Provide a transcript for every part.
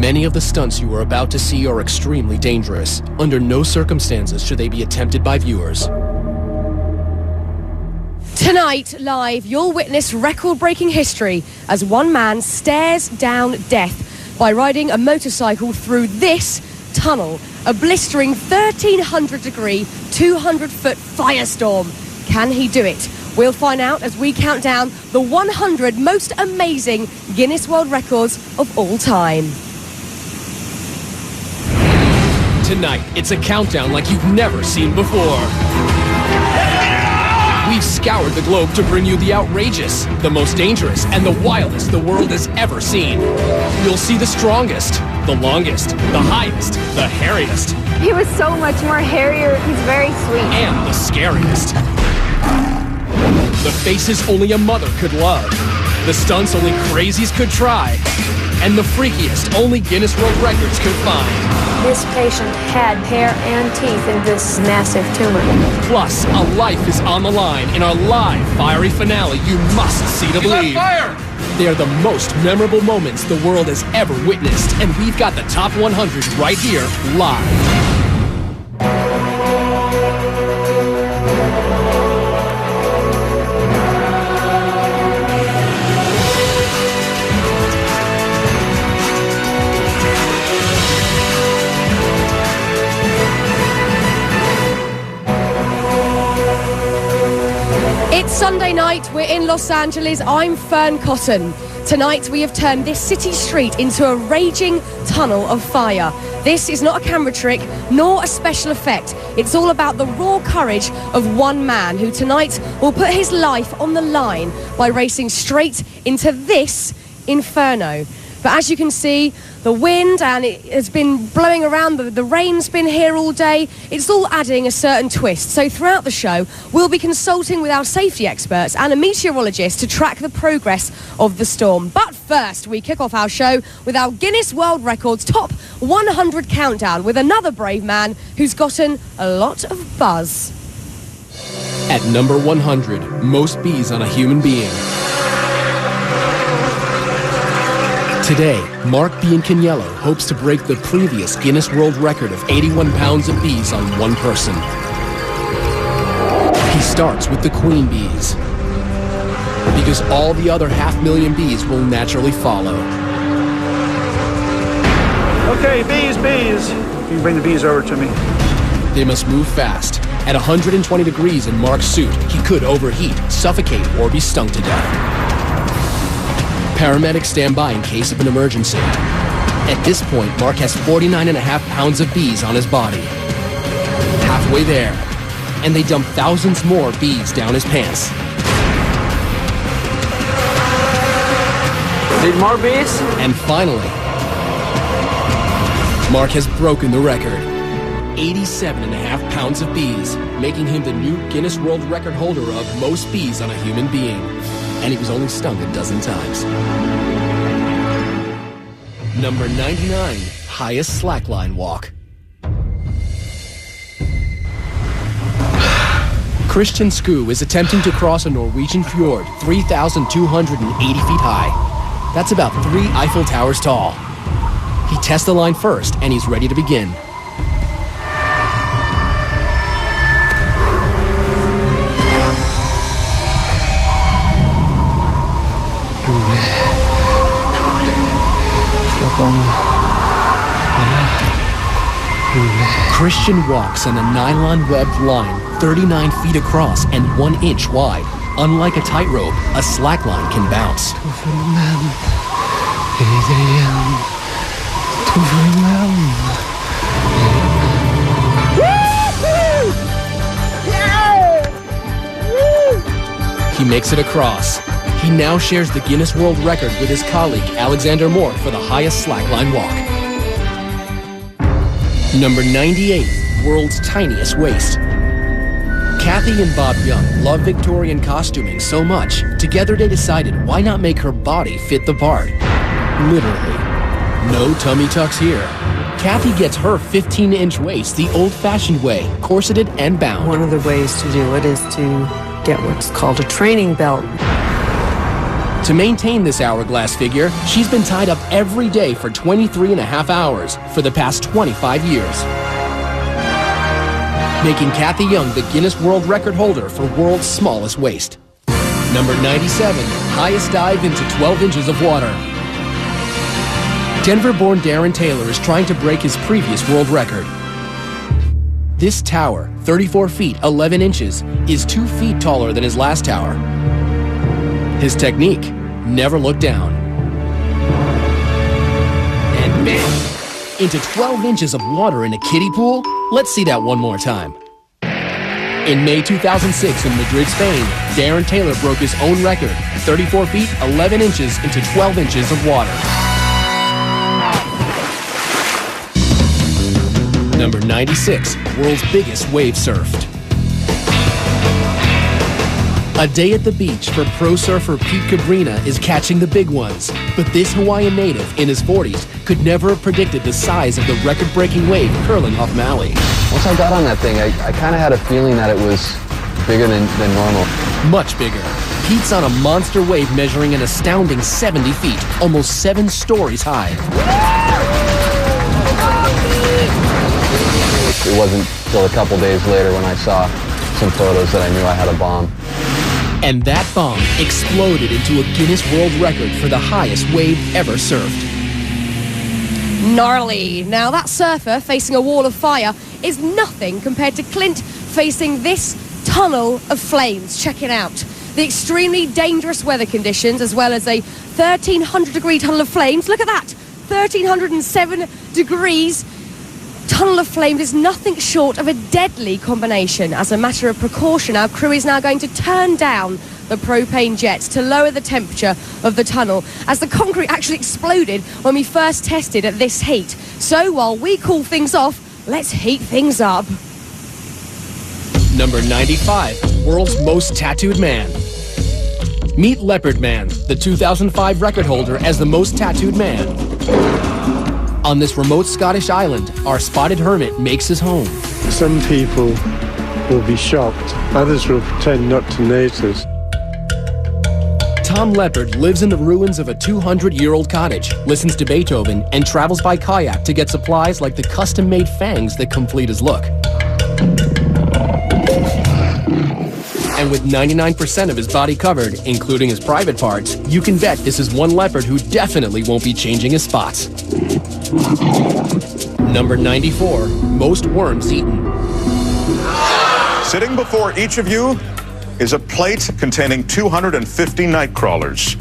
Many of the stunts you are about to see are extremely dangerous. Under no circumstances should they be attempted by viewers. Tonight, live, you'll witness record-breaking history as one man stares down death by riding a motorcycle through this tunnel, a blistering 1,300-degree, 200-foot firestorm. Can he do it? We'll find out as we count down the 100 most amazing Guinness World Records of all time. Tonight, it's a countdown like you've never seen before. We've scoured the globe to bring you the outrageous, the most dangerous, and the wildest the world has ever seen. You'll see the strongest, the longest, the highest, the hairiest. He was so much more hairier. He's very sweet. And the scariest. The faces only a mother could love. The stunts only crazies could try. And the freakiest only Guinness World Records could find. This patient had hair and teeth in this massive tumor. Plus, a life is on the line in our live fiery finale you must see to believe. He's on fire! They are the most memorable moments the world has ever witnessed, and we've got the top 100 right here, live. It's Sunday night, we're in Los Angeles, I'm Fern Cotton. Tonight we have turned this city street into a raging tunnel of fire. This is not a camera trick, nor a special effect. It's all about the raw courage of one man who tonight will put his life on the line by racing straight into this inferno. But as you can see, the wind and it has been blowing around, the rain's been here all day. It's all adding a certain twist. So throughout the show, we'll be consulting with our safety experts and a meteorologist to track the progress of the storm. But first, we kick off our show with our Guinness World Records Top 100 Countdown with another brave man who's gotten a lot of buzz. At number 100, most bees on a human being. Today, Mark Biancaniello hopes to break the previous Guinness World Record of 81 pounds of bees on one person. He starts with the queen bees, because all the other 500,000 bees will naturally follow. Okay, bees. You can bring the bees over to me. They must move fast. At 120 degrees in Mark's suit, he could overheat, suffocate, or be stung to death. Paramedics stand by in case of an emergency. At this point, Mark has 49.5 pounds of bees on his body. Halfway there, and they dump thousands more bees down his pants. Need more bees? And finally, Mark has broken the record. 87.5 pounds of bees, making him the new Guinness World Record holder of most bees on a human being. And he was only stung a dozen times. Number 99, highest slackline walk. Christian Skoo is attempting to cross a Norwegian fjord 3,280 feet high. That's about 3 Eiffel Towers tall. He tests the line first, and he's ready to begin. Christian walks on a nylon-webbed line 39 feet across and 1 inch wide. Unlike a tightrope, a slackline can bounce. He makes it across. He now shares the Guinness World Record with his colleague Alexander Moore for the highest slackline walk. Number 98, world's tiniest waist. Kathy and Bob Young love Victorian costuming so much, together they decided why not make her body fit the part. Literally. No tummy tucks here. Kathy gets her 15-inch waist the old-fashioned way, corseted and bound. One of the ways to do it is to get what's called a training belt. To maintain this hourglass figure, she's been tied up every day for 23.5 hours for the past 25 years. Making Kathy Young the Guinness World Record holder for world's smallest waist. Number 97, highest dive into 12 inches of water. Denver-born Darren Taylor is trying to break his previous world record. This tower, 34 feet 11 inches, is 2 feet taller than his last tower. His technique, never look down. And bam! Into 12 inches of water in a kiddie pool? Let's see that one more time. In May 2006 in Madrid, Spain, Darren Taylor broke his own record, 34 feet 11 inches into 12 inches of water. Number 96, world's biggest wave surfed. A day at the beach for pro surfer Pete Cabrina is catching the big ones. But this Hawaiian native in his 40s could never have predicted the size of the record-breaking wave curling off Maui. Once I got on that thing, I kind of had a feeling that it was bigger than normal. Much bigger. Pete's on a monster wave measuring an astounding 70 feet, almost 7 stories high. It wasn't till a couple days later when I saw some photos that I knew I had a bomb. And that bomb exploded into a Guinness World Record for the highest wave ever surfed. Gnarly. Now that surfer facing a wall of fire is nothing compared to Clint facing this tunnel of flames. Check it out. The extremely dangerous weather conditions as well as a 1,300 degree tunnel of flames. Look at that. 1,307 degrees. Tunnel of flames is nothing short of a deadly combination. As a matter of precaution, our crew is now going to turn down the propane jets to lower the temperature of the tunnel, as the concrete actually exploded when we first tested at this heat. So while we cool things off, let's heat things up. Number 95, world's most tattooed man. Meet Leopard Man, the 2005 record holder as the most tattooed man. On this remote Scottish island, our spotted hermit makes his home. Some people will be shocked. Others will pretend not to notice. Tom Leopard lives in the ruins of a 200-year-old cottage, listens to Beethoven, and travels by kayak to get supplies like the custom-made fangs that complete his look. And with 99% of his body covered, including his private parts, you can bet this is one leopard who definitely won't be changing his spots. Number 94, most worms eaten. Sitting before each of you is a plate containing 250 night crawlers.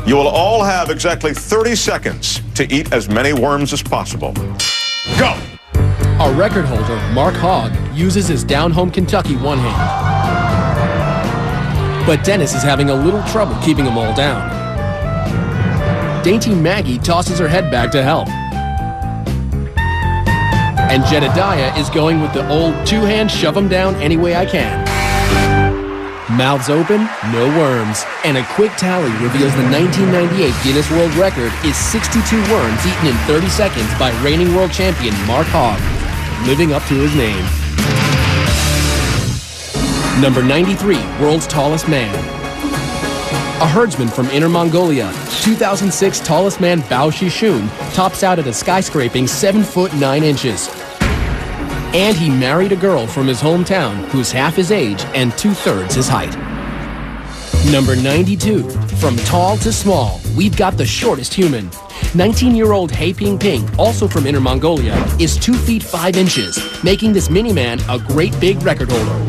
You will all have exactly 30 seconds to eat as many worms as possible. Go! Our record holder, Mark Hogg, uses his down-home Kentucky one hand. But Dennis is having a little trouble keeping them all down. Dainty Maggie tosses her head back to help. And Jedediah is going with the old two-hand shove 'em down any way I can. Mouths open, no worms. And a quick tally reveals the 1998 Guinness World Record is 62 worms eaten in 30 seconds by reigning world champion Mark Hogg, living up to his name. Number 93, world's tallest man. A herdsman from Inner Mongolia, 2006 tallest man Bao Shishun tops out at a skyscraping 7 foot 9 inches. And he married a girl from his hometown who's half his age and 2/3 his height. Number 92, from tall to small, we've got the shortest human. 19-year-old He Ping Ping, also from Inner Mongolia, is 2 feet 5 inches, making this mini-man a great big record holder.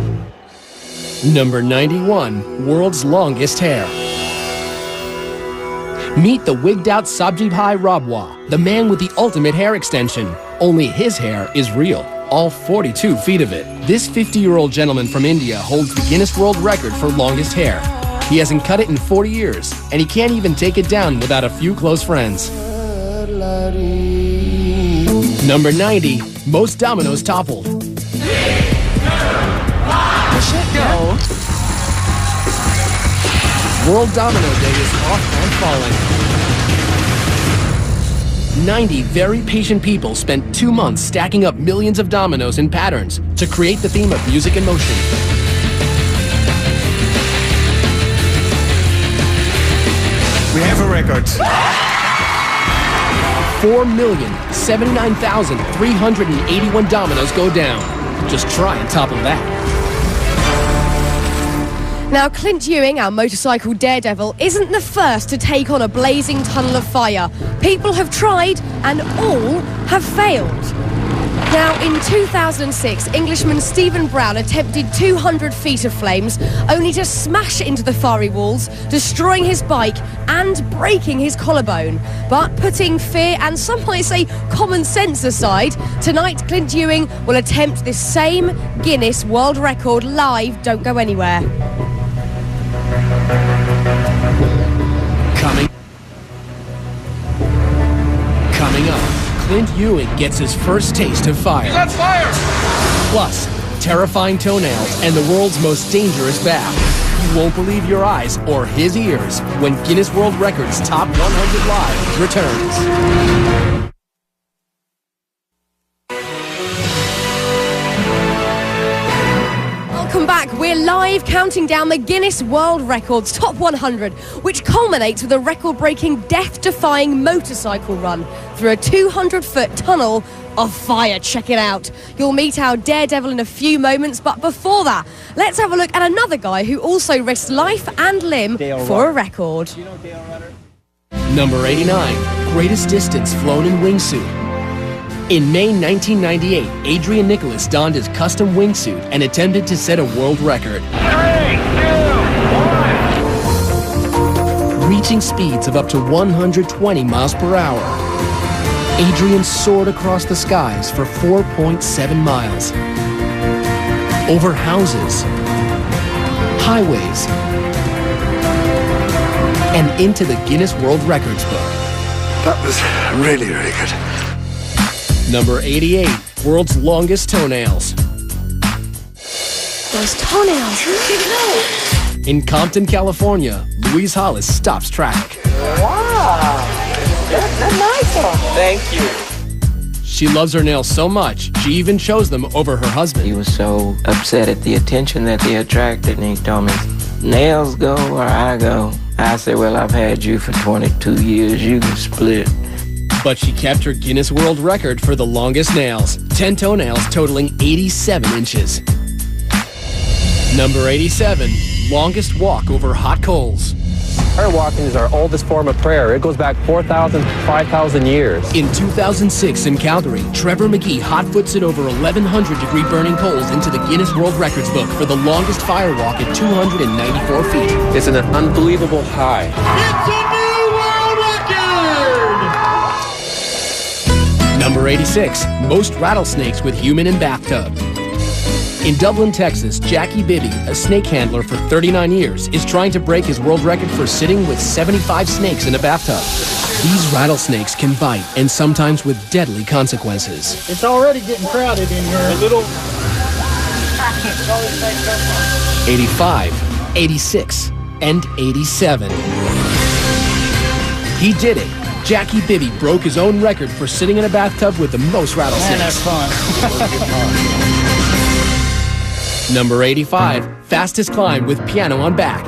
Number 91, world's longest hair. Meet the wigged-out Sabjibhai Rabwa, the man with the ultimate hair extension. Only his hair is real, all 42 feet of it. This 50-year-old gentleman from India holds the Guinness World Record for longest hair. He hasn't cut it in 40 years, and he can't even take it down without a few close friends. Number 90, most dominoes toppled. World Domino Day is off and falling. 90 very patient people spent 2 months stacking up millions of dominoes in patterns to create the theme of music and motion. records. 4,079,381 dominoes go down. Just try and topple that. Now, Clint Ewing, our motorcycle daredevil, isn't the first to take on a blazing tunnel of fire. People have tried, and all have failed. Now, in 2006, Englishman Stephen Brown attempted 200 feet of flames, only to smash into the fiery walls, destroying his bike and breaking his collarbone. But putting fear and some might say common sense aside, tonight Clint Ewing will attempt this same Guinness World Record live. Don't go anywhere. Coming up, Clint Ewing gets his first taste of fire. That's fire! Plus, terrifying toenails and the world's most dangerous bath. You won't believe your eyes or his ears when Guinness World Records Top 100 Live returns. Welcome back. We're live counting down the Guinness World Records Top 100, which culminates with a record-breaking, death-defying motorcycle run through a 200-foot tunnel of fire. Check it out. You'll meet our daredevil in a few moments, but before that, let's have a look at another guy who also risked life and limb for a record. Number 89, greatest distance flown in wingsuit. In May 1998, Adrian Nicholas donned his custom wingsuit and attempted to set a world record. 3, 2, 1. Reaching speeds of up to 120 miles per hour. Adrian soared across the skies for 4.7 miles. Over houses, highways, and into the Guinness World Records book. That was really, really good. Number 88, world's longest toenails. Those toenails, who did know? In Compton, California, Louise Hollis stops traffic. Wow, that's a nice one. Thank you. She loves her nails so much, she even chose them over her husband. He was so upset at the attention that they attracted, and he told me, nails go where I go. I said, well, I've had you for 22 years, you can split. But she kept her Guinness World Record for the longest nails, 10 toenails totaling 87 inches. Number 87, longest walk over hot coals. Prayer walking is our oldest form of prayer. It goes back 4,000 to 5,000 years. In 2006 in Calgary, Trevor McGee hot-foots it over 1,100-degree burning coals into the Guinness World Records book for the longest fire walk at 294 feet. It's an unbelievable high. It's a new world record! Number 86, most rattlesnakes with human in bathtub. In Dublin, Texas, Jackie Bibby, a snake handler for 39 years, is trying to break his world record for sitting with 75 snakes in a bathtub. These rattlesnakes can bite, and sometimes with deadly consequences. It's already getting crowded in here. A little. 85, 86, and 87. He did it. Jackie Bibby broke his own record for sitting in a bathtub with the most rattlesnakes. Man, that's fun. Number 85, fastest climb with piano on back.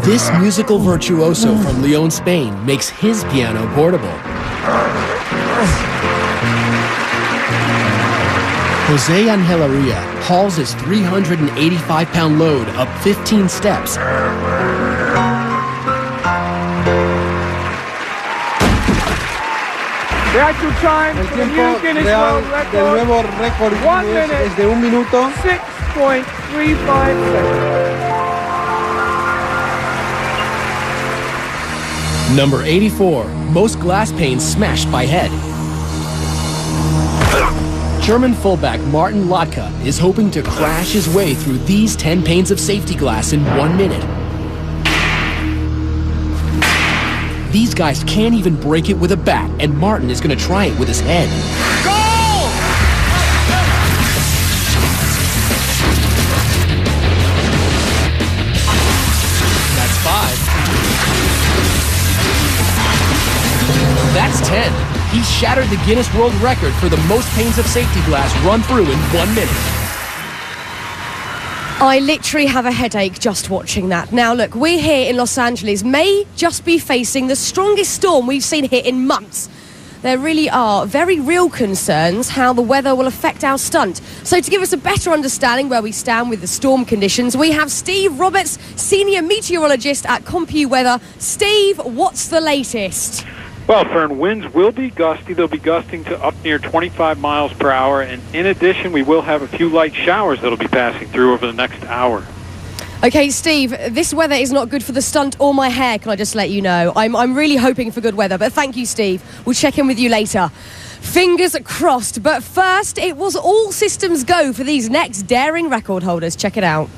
This musical virtuoso from Leon, Spain, makes his piano portable. Jose Angelaria hauls his 385-pound load up 15 steps. The actual time for the new Guinness World Record, 1 minute, es de 1 minuto, 6.35 seconds. Number 84, most glass panes smashed by head. German fullback Martin Lotka is hoping to crash his way through these 10 panes of safety glass in 1 minute. These guys can't even break it with a bat, and Martin is going to try it with his head. Goal! That's 5. That's 10. He shattered the Guinness World Record for the most panes of safety glass run through in 1 minute. I literally have a headache just watching that. Now, look, we're here in Los Angeles, may just be facing the strongest storm we've seen here in months. There really are very real concerns how the weather will affect our stunt. So to give us a better understanding where we stand with the storm conditions, we have Steve Roberts, Senior Meteorologist at CompuWeather. Steve, what's the latest? Well, Fern, winds will be gusty. They'll be gusting to up near 25 miles per hour. And in addition, we will have a few light showers that'll be passing through over the next hour. Okay, Steve, this weather is not good for the stunt or my hair, can I just let you know? I'm really hoping for good weather, but thank you, Steve. We'll check in with you later. Fingers crossed. But first, it was all systems go for these next daring record holders. Check it out.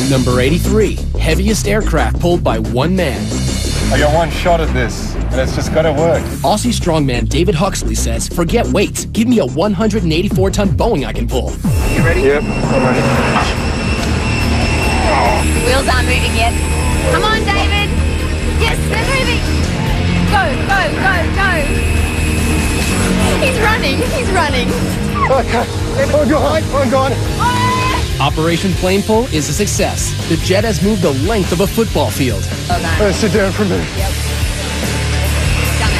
Number 83, heaviest aircraft pulled by one man. I got one shot at this, and it's just got to work. Aussie strongman David Huxley says, forget weights, give me a 184-ton Boeing I can pull. You ready? Yep, I'm ready. The wheels aren't moving yet. Come on, David. Yes, they're moving. Go, go, go, go. He's running. Okay, I'm gone. Operation Plane Pull is a success. The jet has moved the length of a football field. Sit down for a minute. Yep. Done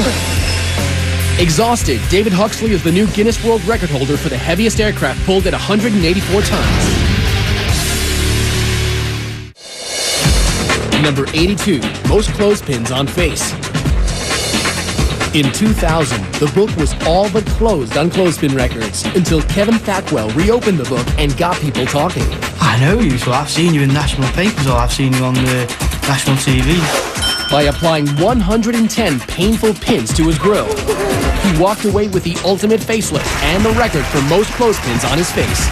it. Exhausted, David Huxley is the new Guinness World Record holder for the heaviest aircraft pulled at 184 tons. Number 82, most clothespins on face. In 2000, the book was all but closed on clothespin records until Kevin Thackwell reopened the book and got people talking. I know you, so I've seen you in national papers or I've seen you on the national TV. By applying 110 painful pins to his grill, he walked away with the ultimate facelift and the record for most clothespins on his face.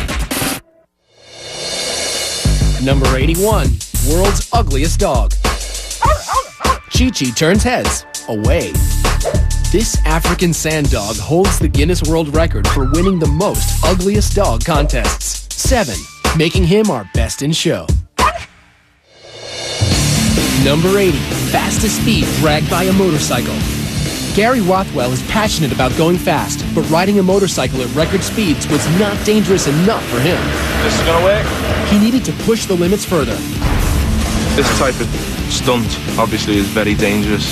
Number 81, world's ugliest dog. Chi-Chi turns heads away. This African sand dog holds the Guinness World Record for winning the most ugliest dog contests. 7, making him our best in show. Number 80, fastest speed dragged by a motorcycle. Gary Rothwell is passionate about going fast, but riding a motorcycle at record speeds was not dangerous enough for him. This is gonna work. He needed to push the limits further. This type of stunt obviously is very dangerous.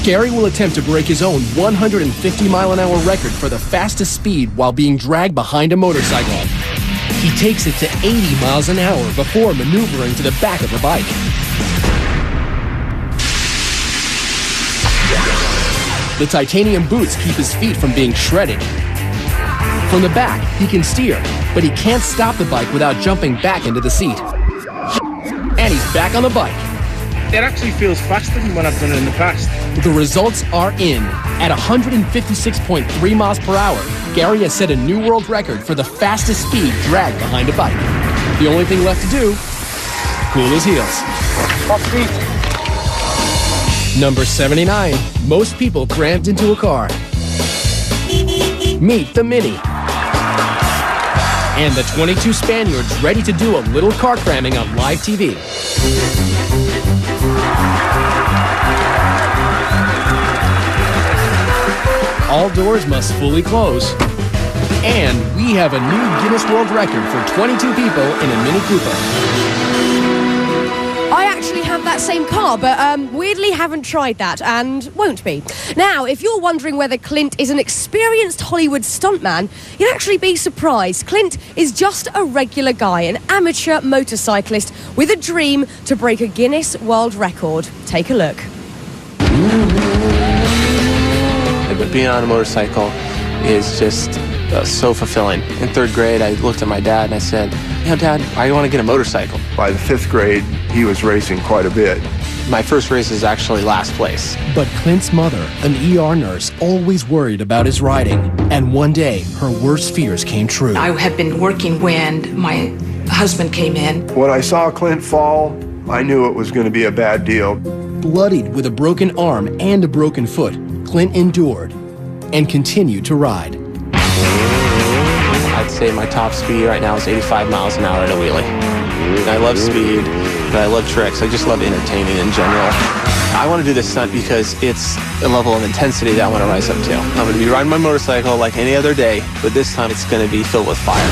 Gary will attempt to break his own 150-mile-an-hour record for the fastest speed while being dragged behind a motorcycle. He takes it to 80 miles an hour before maneuvering to the back of the bike. The titanium boots keep his feet from being shredded. From the back, he can steer, but he can't stop the bike without jumping back into the seat. And he's back on the bike. It actually feels faster than when I've done it in the past. The results are in. At 156.3 miles per hour, Gary has set a new world record for the fastest speed dragged behind a bike. The only thing left to do, cool his heels. Number 79, most people crammed into a car. Meet the Mini. And the 22 Spaniards ready to do a little car cramming on live TV. All doors must fully close. And we have a new Guinness World Record for 22 people in a Mini Cooper. I actually have that same car, but weirdly haven't tried that and won't be. Now, if you're wondering whether Clint is an experienced Hollywood stuntman, you'd actually be surprised. Clint is just a regular guy, an amateur motorcyclist with a dream to break a Guinness World Record. Take a look. But being on a motorcycle is just so fulfilling. In 3rd grade, I looked at my dad and I said, you know, Dad, I want to get a motorcycle. By the 5th grade, he was racing quite a bit. My first race is actually last place. But Clint's mother, an ER nurse, always worried about his riding. And one day, her worst fears came true. I had been working when my husband came in. When I saw Clint fall, I knew it was going to be a bad deal. Bloodied with a broken arm and a broken foot, Clint endured and continued to ride. I'd say my top speed right now is 85 miles an hour in a wheelie. I love speed. but I love tricks. I just love entertaining in general. I want to do this stunt because it's a level of intensity that I want to rise up to. I'm going to be riding my motorcycle like any other day, but this time it's going to be filled with fire.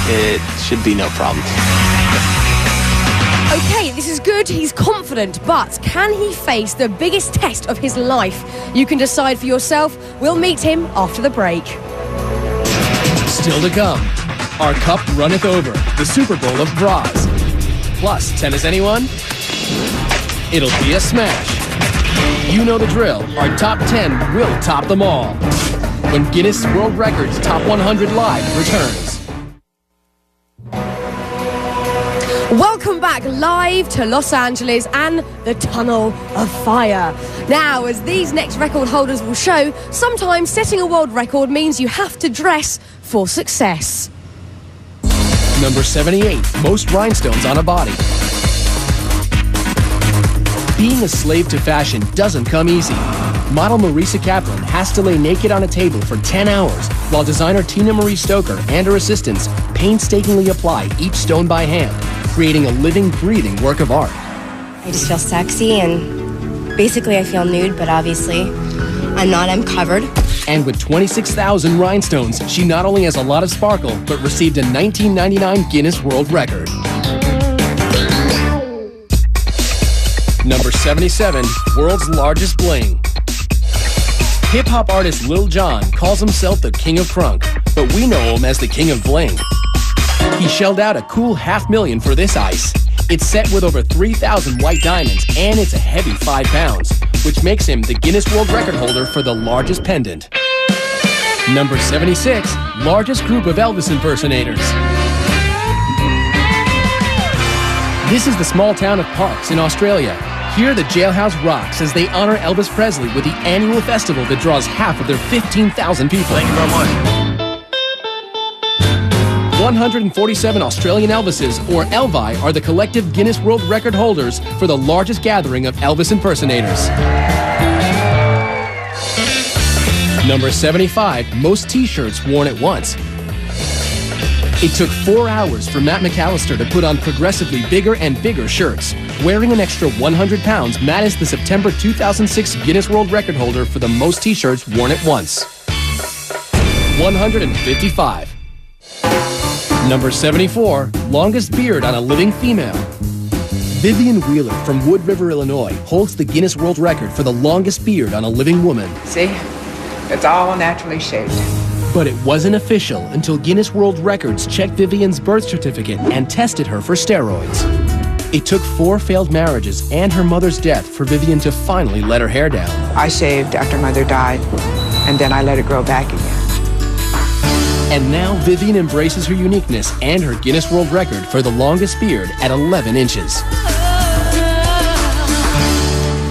It should be no problem. Okay, this is good, he's confident, but can he face the biggest test of his life? You can decide for yourself. We'll meet him after the break. Still to come, our cup runneth over, the Super Bowl of bras. Plus, tennis anyone? It'll be a smash. You know the drill, our top 10 will top them all. When Guinness World Records Top 100 Live returns. Welcome back live to Los Angeles and the Tunnel of Fire. Now, as these next record holders will show, sometimes setting a world record means you have to dress for success. Number 78, most rhinestones on a body. Being a slave to fashion doesn't come easy. Model Marisa Kaplan has to lay naked on a table for 10 hours, while designer Tina Marie Stoker and her assistants painstakingly apply each stone by hand, creating a living, breathing work of art. I just feel sexy and basically I feel nude, but obviously I'm not, I'm covered. And with 26,000 rhinestones, she not only has a lot of sparkle, but received a 1999 Guinness World Record. Number 77, world's largest bling. Hip-hop artist Lil Jon calls himself the King of Crunk, but we know him as the King of Bling. He shelled out a cool $500,000 for this ice. It's set with over 3,000 white diamonds, and it's a heavy 5 pounds, which makes him the Guinness World Record holder for the largest pendant. Number 76, largest group of Elvis impersonators. This is the small town of Parkes in Australia. Here, the jailhouse rocks as they honor Elvis Presley with the annual festival that draws half of their 15,000 people. Thank you very much. 147 Australian Elvises, or Elvi, are the collective Guinness World Record holders for the largest gathering of Elvis impersonators. Number 75, most t-shirts worn at once. It took 4 hours for Matt McAllister to put on progressively bigger and bigger shirts. Wearing an extra 100 pounds, Matt is the September 2006 Guinness World Record holder for the most t-shirts worn at once. 155. Number 74, longest beard on a living female. Vivian Wheeler from Wood River, Illinois, holds the Guinness World Record for the longest beard on a living woman. See, it's all naturally shaved. But it wasn't official until Guinness World Records checked Vivian's birth certificate and tested her for steroids. It took 4 failed marriages and her mother's death for Vivian to finally let her hair down. I shaved after Mother died, and then I let it grow back again. And now Vivian embraces her uniqueness and her Guinness World Record for the longest beard at 11 inches.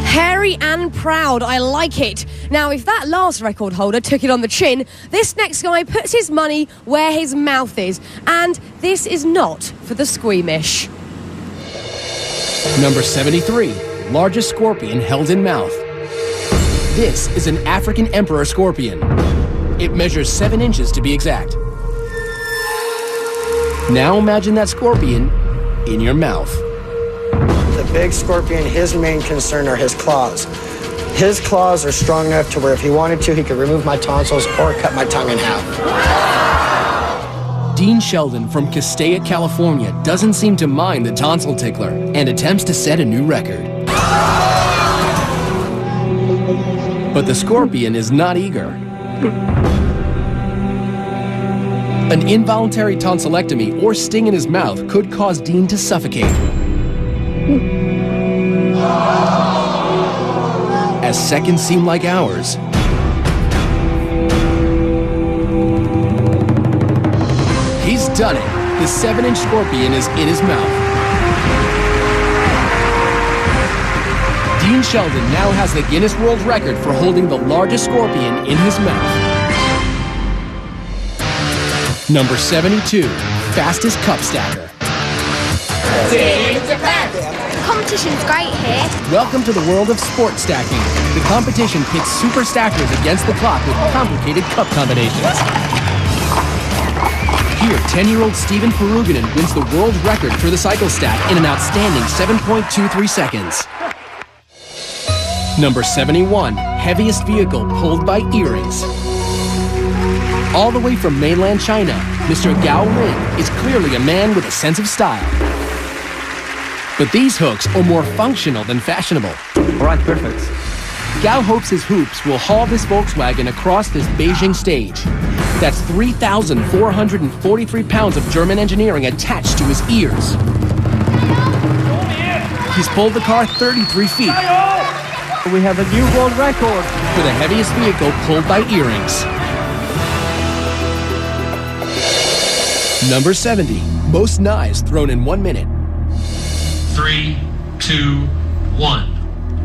Hairy and proud, I like it. Now, if that last record holder took it on the chin, this next guy puts his money where his mouth is. And this is not for the squeamish. Number 73, largest scorpion held in mouth. This is an African emperor scorpion. It measures 7 inches to be exact. Now imagine that scorpion in your mouth. The big scorpion, his main concern are his claws. His claws are strong enough to where if he wanted to, he could remove my tonsils or cut my tongue in half. Dean Sheldon from Castaic, California doesn't seem to mind the tonsil tickler and attempts to set a new record. But the scorpion is not eager. An involuntary tonsillectomy or sting in his mouth could cause Dean to suffocate. As seconds seem like hours, he's done it. The 7-inch scorpion is in his mouth. Dean Sheldon now has the Guinness World Record for holding the largest scorpion in his mouth. Number 72, fastest cup stacker. Team Japan. The competition's great here. Welcome to the world of sport stacking. The competition pits super stackers against the clock with complicated cup combinations. Here, 10-year-old Steven Peruganen wins the world record for the cycle stack in an outstanding 7.23 seconds. Number 71, heaviest vehicle pulled by earrings. All the way from mainland China, Mr. Gao Lin is clearly a man with a sense of style. But these hooks are more functional than fashionable. All right, perfect. Gao hopes his hoops will haul this Volkswagen across this Beijing stage. That's 3,443 pounds of German engineering attached to his ears. He's pulled the car 33 feet. We have a new world record for the heaviest vehicle pulled by earrings. Number 70, most knives thrown in 1 minute. 3, 2, 1.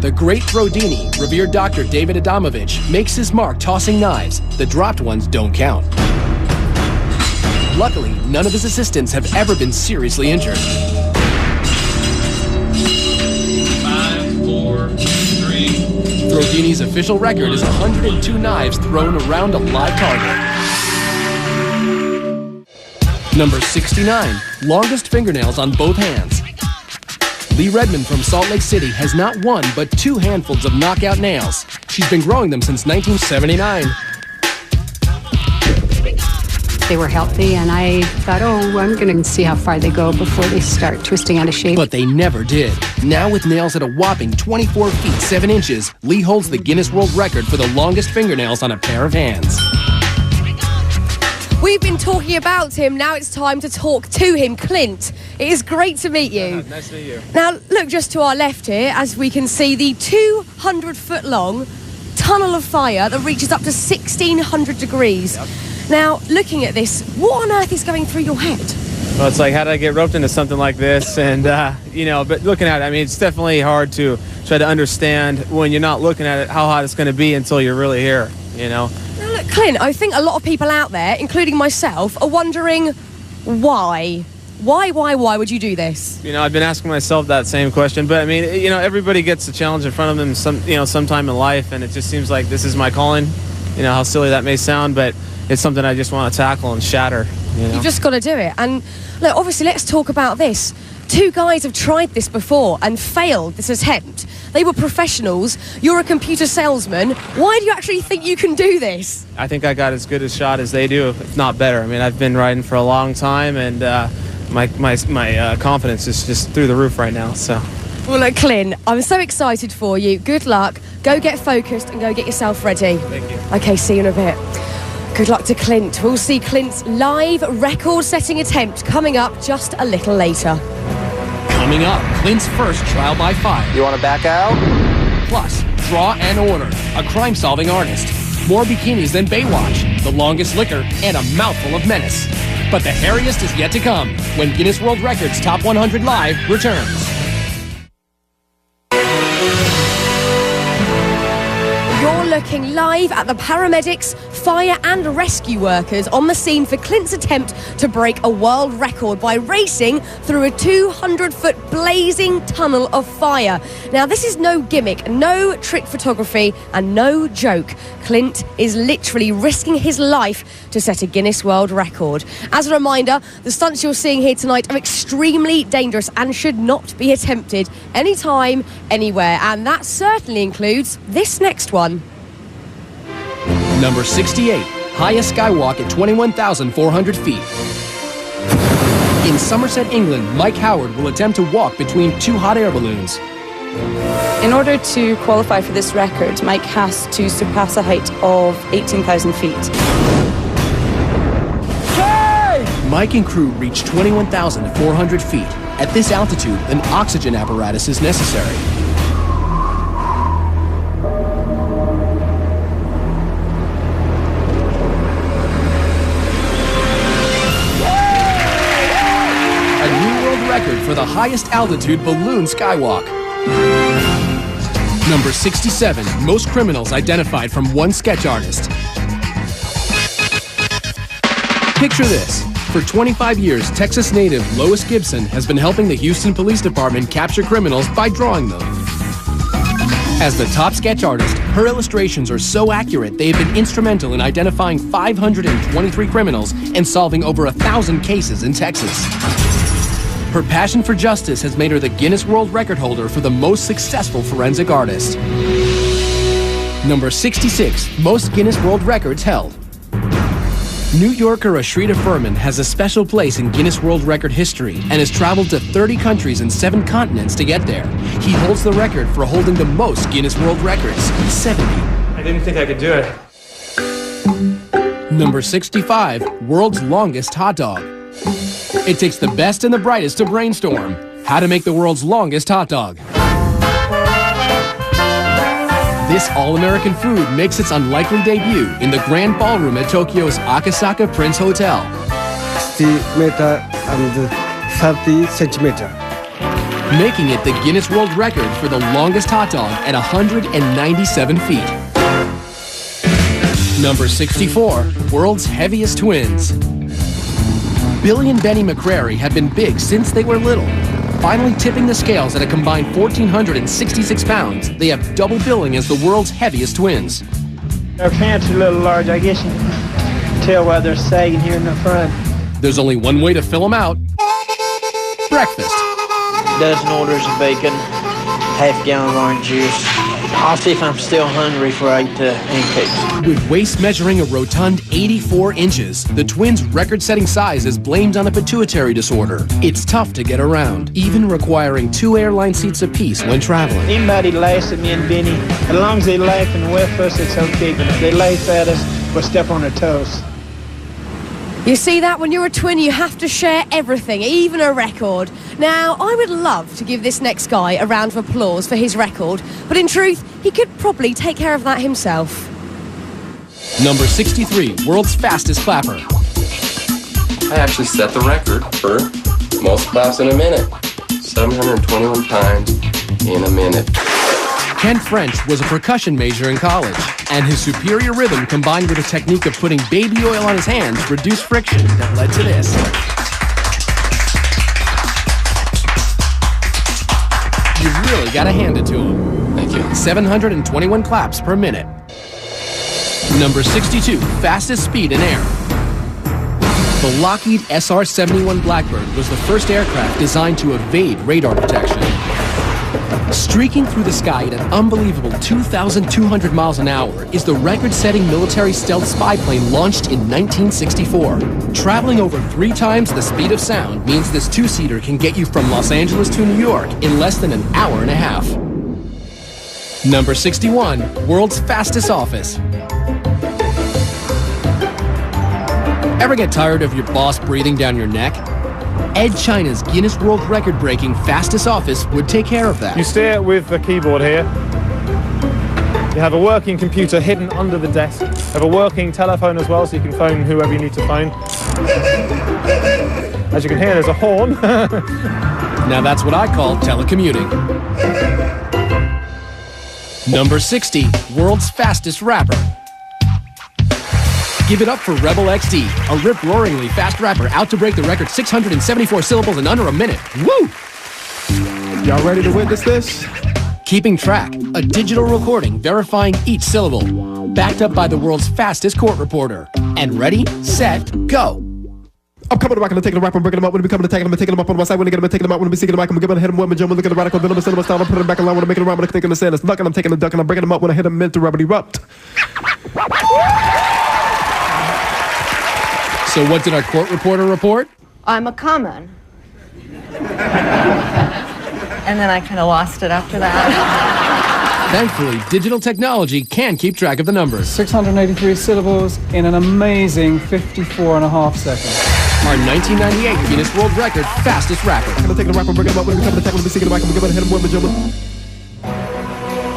The great Throdini, revered Dr. David Adamovich, makes his mark tossing knives. The dropped ones don't count. Luckily, none of his assistants have ever been seriously injured. 5, 4, 3. Throdini's official record is 102 knives thrown around a live target. Number 69, longest fingernails on both hands. Lee Redmond from Salt Lake City has not one but 2 handfuls of knockout nails. She's been growing them since 1979. They were healthy, and I thought, oh, I'm going to see how far they go before they start twisting out of shape. But they never did. Now with nails at a whopping 24 feet 7 inches, Lee holds the Guinness World Record for the longest fingernails on a pair of hands. We've been talking about him, now it's time to talk to him. Clint, it is great to meet you. Nice to meet you. Now, look just to our left here, as we can see the 200-foot-long tunnel of fire that reaches up to 1,600 degrees. Yep. Now, looking at this, what on earth is going through your head? Well, it's like, how did I get roped into something like this? And, you know, but looking at it, I mean, it's definitely hard to try to understand when you're not looking at it how hot it's going to be until you're really here, you know? Now, look, Clint, I think a lot of people out there, including myself, are wondering why. Why would you do this? You know, I've been asking myself that same question, but I mean, you know, everybody gets a challenge in front of them sometime in life, and it just seems like this is my calling. You know, how silly that may sound, but it's something I just want to tackle and shatter. You know? You've just got to do it. And look, obviously, let's talk about this. 2 guys have tried this before and failed this attempt. They were professionals. You're a computer salesman. Why do you actually think you can do this? I think I got as good a shot as they do, if not better. I mean, I've been riding for a long time, and my confidence is just through the roof right now. So. Well, look, Clint, I'm so excited for you. Good luck. Go get focused and go get yourself ready. Thank you. Okay, see you in a bit. Good luck to Clint. We'll see Clint's live record-setting attempt coming up just a little later. Coming up, Clint's first trial by fire. You want to back out? Plus, Draw and Order, a crime-solving artist. More bikinis than Baywatch, the longest liquor, and a mouthful of menace. But the hairiest is yet to come when Guinness World Records Top 100 Live returns. You're looking live at the paramedics, fire and rescue workers on the scene for Clint's attempt to break a world record by racing through a 200-foot blazing tunnel of fire. Now, this is no gimmick, no trick photography, and no joke. Clint is literally risking his life to set a Guinness World Record. As a reminder, the stunts you're seeing here tonight are extremely dangerous and should not be attempted anytime, anywhere. And that certainly includes this next one. Number 68, highest skywalk at 21,400 feet. In Somerset, England, Mike Howard will attempt to walk between 2 hot air balloons. In order to qualify for this record, Mike has to surpass a height of 18,000 feet. Mike and crew reach 21,400 feet. At this altitude, an oxygen apparatus is necessary. Record for the highest altitude balloon skywalk. Number 67, most criminals identified from one sketch artist. Picture this. For 25 years, Texas native Lois Gibson has been helping the Houston Police Department capture criminals by drawing them. As the top sketch artist, Her illustrations are so accurate, they have been instrumental in identifying 523 criminals and solving over 1,000 cases in Texas. Her passion for justice has made her the Guinness World Record holder for the most successful forensic artist. Number 66, most Guinness World Records held. New Yorker Ashrita Furman has a special place in Guinness World Record history and has traveled to 30 countries and 7 continents to get there. He holds the record for holding the most Guinness World Records, 70. I didn't think I could do it. Number 65, world's longest hot dog. It takes the best and the brightest to brainstorm how to make the world's longest hot dog. This all-American food makes its unlikely debut in the Grand Ballroom at Tokyo's Akasaka Prince Hotel. 60 meter and 30 centimeter. Making it the Guinness World Record for the longest hot dog at 197 feet. Number 64, world's heaviest twins. Billy and Benny McCrary have been big since they were little. Finally tipping the scales at a combined 1,466 pounds, they have double billing as the world's heaviest twins. Their pants are a little large. I guess you can tell why they're sagging here in the front. There's only one way to fill them out. Breakfast. Dozen orders of bacon, half-gallon of orange juice. I'll see if I'm still hungry before I eat the pancakes. With waist measuring a rotund 84 inches, the twins' record-setting size is blamed on a pituitary disorder. It's tough to get around, even requiring 2 airline seats apiece when traveling. Anybody laughs at me and Benny, as long as they laugh and with us, it's okay. But if they laugh at us, we'll step on their toes. You see that? When you're a twin, you have to share everything, even a record. Now, I would love to give this next guy a round of applause for his record, but in truth, he could probably take care of that himself. Number 63, world's fastest clapper. I actually set the record for most claps in a minute. 721 times in a minute. Ken French was a percussion major in college, and his superior rhythm combined with a technique of putting baby oil on his hands reduced friction that led to this. You really gotta hand it to him. Thank you. 721 claps per minute. Number 62, fastest speed in air. The Lockheed SR-71 Blackbird was the first aircraft designed to evade radar detection. Streaking through the sky at an unbelievable 2,200 miles an hour is the record-setting military stealth spy plane launched in 1964. Traveling over 3 times the speed of sound means this 2-seater can get you from Los Angeles to New York in less than an hour and a half. Number 61, world's fastest office. Ever get tired of your boss breathing down your neck? Ed China's Guinness World Record-breaking fastest office would take care of that. You steer with the keyboard here. You have a working computer hidden under the desk. You have a working telephone as well, so you can phone whoever you need to phone. As you can hear, there's a horn. Now that's what I call telecommuting. Number 60, world's fastest rapper. Give it up for Rebel XD, a rip-roaringly fast rapper out to break the record 674 syllables in under a minute. Woo! Y'all ready to witness this? Keeping track, a digital recording verifying each syllable, backed up by the world's fastest court reporter. And ready, set, go. I'm coming to rock and I'm taking a rap, I'm breaking them up when we come to taking them, taking them up on my side, when they get them, taking them out, when we seeking them, I'm giving a hit them, when we jump, look at the radical, then I'm sending my style, I'm putting them back along, when I'm making them rhyme, when I'm thinking the sand, it's luck, and I'm taking the duck, and I'm breaking them up, when I hit them, meant to rub it erupt. So what did our court reporter report? I'm a common. And then I kind of lost it after that. Thankfully, digital technology can keep track of the numbers. 683 syllables in an amazing 54.5 seconds. Our 1998 Guinness World Record fastest rapper. I'm taking the rap, I'm breaking them up, when we come to tackle, when we seeking the mic, I'm giving a hit them, when we jump.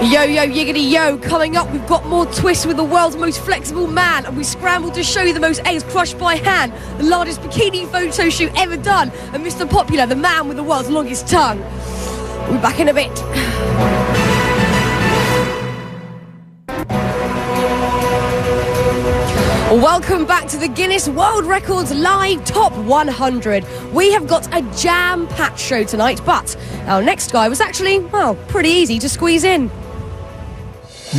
Yo, yo, yiggity, yo. Coming up, we've got more twists with the world's most flexible man, and we scrambled to show you the most eggs crushed by hand, the largest bikini photo shoot ever done, and Mr. Popular, the man with the world's longest tongue. We'll be back in a bit. Welcome back to the Guinness World Records Live Top 100. We have got a jam-packed show tonight, but our next guy was actually, well, pretty easy to squeeze in.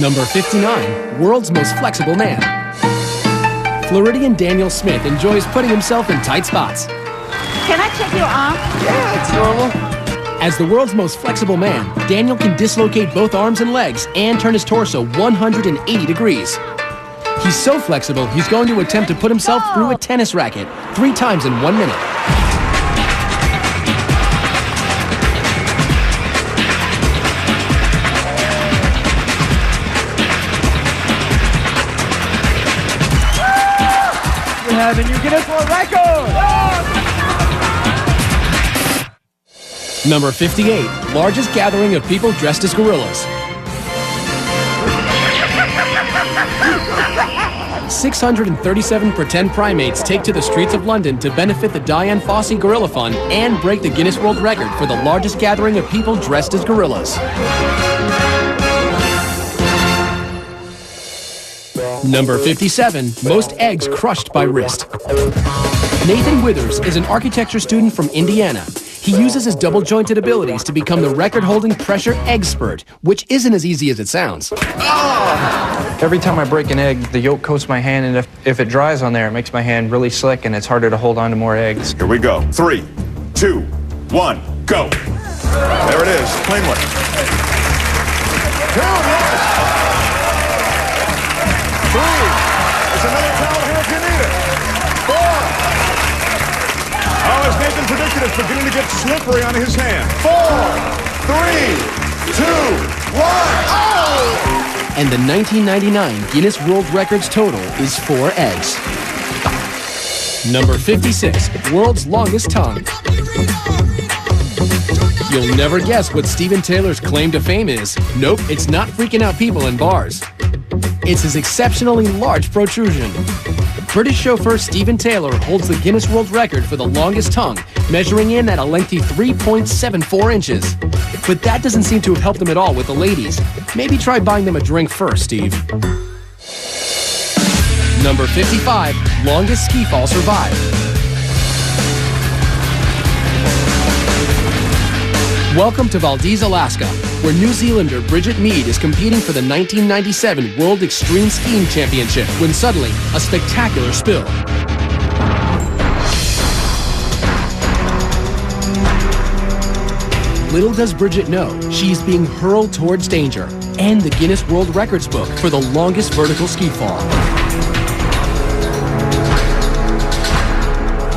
Number 59, world's most flexible man. Floridian Daniel Smith enjoys putting himself in tight spots. Can I check your arm? Yeah, it's normal. As the world's most flexible man, Daniel can dislocate both arms and legs and turn his torso 180 degrees. He's so flexible, he's going to attempt to put himself through a tennis racket 3 times in 1 minute. You have a new Guinness World Record! Number 58, largest gathering of people dressed as gorillas. 637 pretend primates take to the streets of London to benefit the Dian Fossey Gorilla Fund and break the Guinness World Record for the largest gathering of people dressed as gorillas. Number 57, most eggs crushed by wrist. Nathan Withers is an architecture student from Indiana. He uses his double-jointed abilities to become the record-holding pressure egg spurt, which isn't as easy as it sounds. Every time I break an egg, the yolk coats my hand, and if it dries on there, it makes my hand really slick, and it's harder to hold on to more eggs. Here we go. 3, 2, 1, go. There it is, plainly. 2, yes. 3. There's another towel here if you need it. 4. Oh, as Nathan predicted, it's beginning to get slippery on his hand. 4, 3, 2, 1. Oh! And the 1999 Guinness World Records total is 4 eggs. Number 56, world's longest tongue. You'll never guess what Steven Taylor's claim to fame is. Nope, it's not freaking out people in bars. It's his exceptionally large protrusion. British chauffeur Steven Taylor holds the Guinness World Record for the longest tongue, measuring in at a lengthy 3.74 inches. But that doesn't seem to have helped him at all with the ladies. Maybe try buying them a drink first, Steve. Number 55, longest ski fall survived. Welcome to Valdez, Alaska, where New Zealander Bridget Mead is competing for the 1997 World Extreme Skiing Championship when suddenly a spectacular spill. Little does Bridget know, she's being hurled towards danger and the Guinness World Records book for the longest vertical ski fall.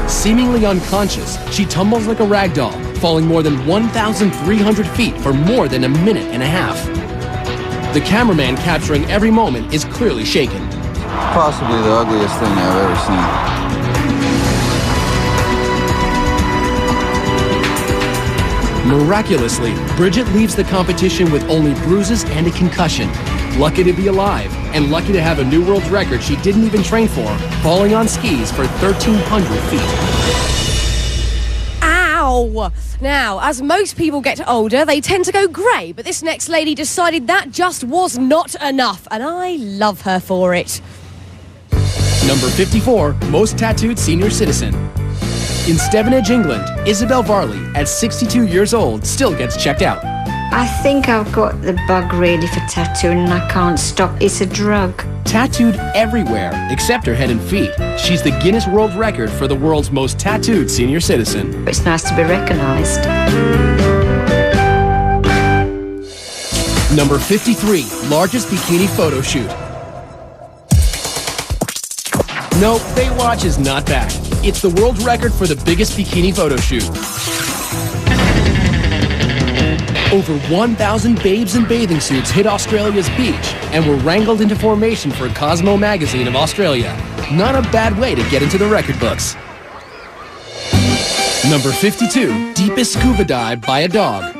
Seemingly unconscious, she tumbles like a rag doll, falling more than 1,300 feet for more than a minute and a half. The cameraman capturing every moment is clearly shaken. Possibly the ugliest thing I've ever seen. Miraculously, Bridget leaves the competition with only bruises and a concussion. Lucky to be alive, and lucky to have a new world record she didn't even train for, falling on skis for 1,300 feet. Ow! Now, as most people get older, they tend to go grey, but this next lady decided that just was not enough, and I love her for it. Number 54, most tattooed senior citizen. In Stevenage, England, Isabel Varley, at 62 years old, still gets checked out. I think I've got the bug really for tattooing and I can't stop. It's a drug. Tattooed everywhere except her head and feet. She's the Guinness World Record for the world's most tattooed senior citizen. It's nice to be recognised. Number 53, largest bikini photo shoot. Nope, Baywatch is not back. It's the world record for the biggest bikini photo shoot. Over 1,000 babes in bathing suits hit Australia's beach and were wrangled into formation for Cosmo magazine of Australia. Not a bad way to get into the record books. Number 52, deepest scuba dive by a dog.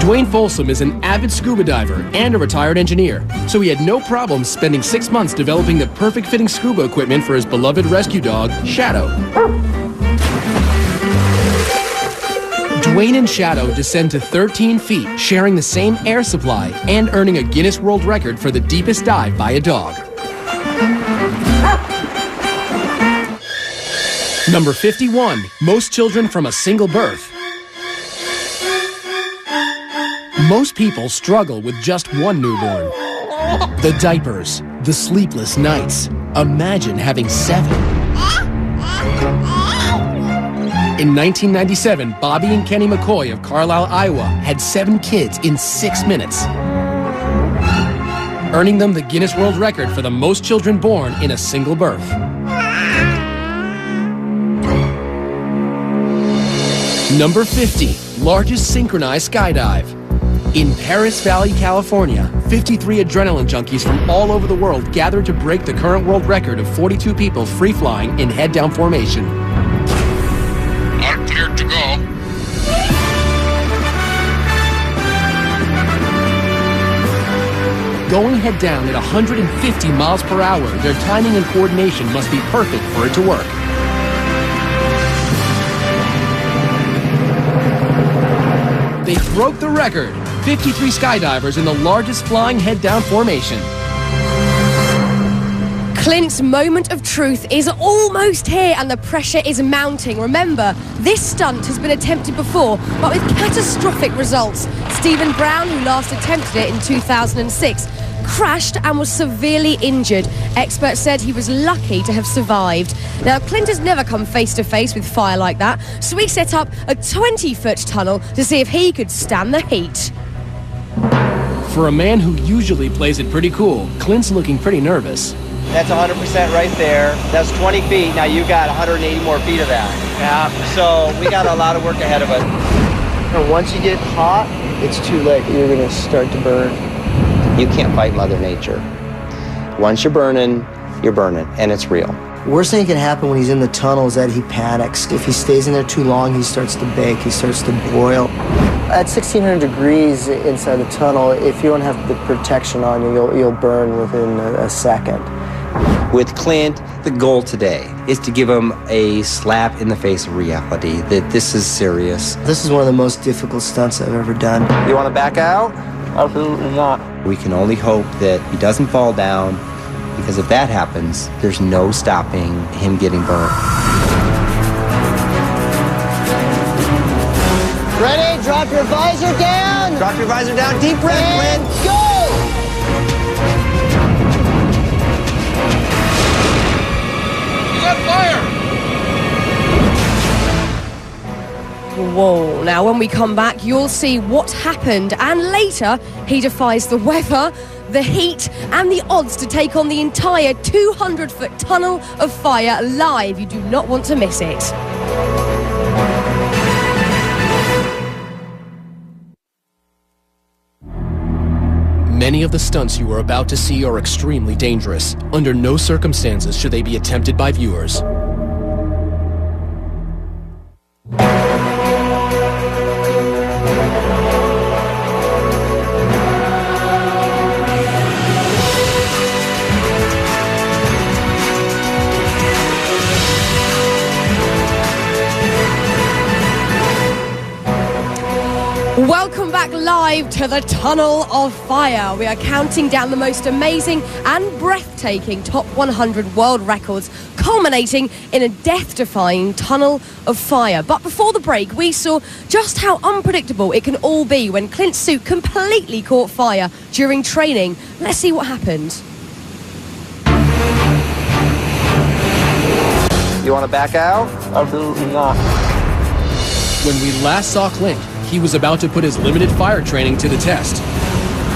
Dwayne Folsom is an avid scuba diver and a retired engineer, so he had no problem spending 6 months developing the perfect fitting scuba equipment for his beloved rescue dog, Shadow. Dwayne and Shadow descend to 13 feet, sharing the same air supply and earning a Guinness World Record for the deepest dive by a dog. Number 51, most children from a single birth. Most people struggle with just one newborn. The diapers, the sleepless nights. Imagine having 7. In 1997, Bobby and Kenny McCoy of Carlisle, Iowa had 7 kids in 6 minutes, earning them the Guinness World Record for the most children born in a single birth. Number 50, largest synchronized skydive. In Paris Valley, California, 53 adrenaline junkies from all over the world gathered to break the current world record of 42 people free-flying in head-down formation. I'm cleared to go. Going head-down at 150 miles per hour, their timing and coordination must be perfect for it to work. They broke the record. 53 skydivers in the largest flying head-down formation. Clint's moment of truth is almost here and the pressure is mounting. Remember, this stunt has been attempted before, but with catastrophic results. Stephen Brown, who last attempted it in 2006, crashed and was severely injured. Experts said he was lucky to have survived. Now, Clint has never come face to face with fire like that, so he set up a 20-foot tunnel to see if he could stand the heat. For a man who usually plays it pretty cool, Clint's looking pretty nervous. That's 100% right there. That's 20 feet. Now you got 180 more feet of that. Yeah. So we got a lot of work ahead of us. And once you get hot, it's too late. You're going to start to burn. You can't fight Mother Nature. Once you're burning, and it's real. Worst thing that can happen when he's in the tunnel is that he panics. If he stays in there too long, he starts to bake, he starts to boil. At 1600 degrees inside the tunnel, if you don't have the protection on you, you'll burn within a second. With Clint, the goal today is to give him a slap in the face of reality, that this is serious. This is one of the most difficult stunts I've ever done. You want to back out? Absolutely not. We can only hope that he doesn't fall down, because if that happens, there's no stopping him getting burned. Ready? Drop your visor down. Drop your visor down. Deep breath, and Clint. Go! He's on fire! Whoa. Now, when we come back, you'll see what happened. And later, he defies the weather, the heat, and the odds to take on the entire 200-foot tunnel of fire live. You do not want to miss it. Many of the stunts you are about to see are extremely dangerous. Under no circumstances should they be attempted by viewers. Welcome back live to the Tunnel of Fire. We are counting down the most amazing and breathtaking Top 100 world records, culminating in a death-defying Tunnel of Fire. But before the break, we saw just how unpredictable it can all be when Clint's suit completely caught fire during training. Let's see what happened. You want to back out? Absolutely not. When we last saw Clint, he was about to put his limited fire training to the test.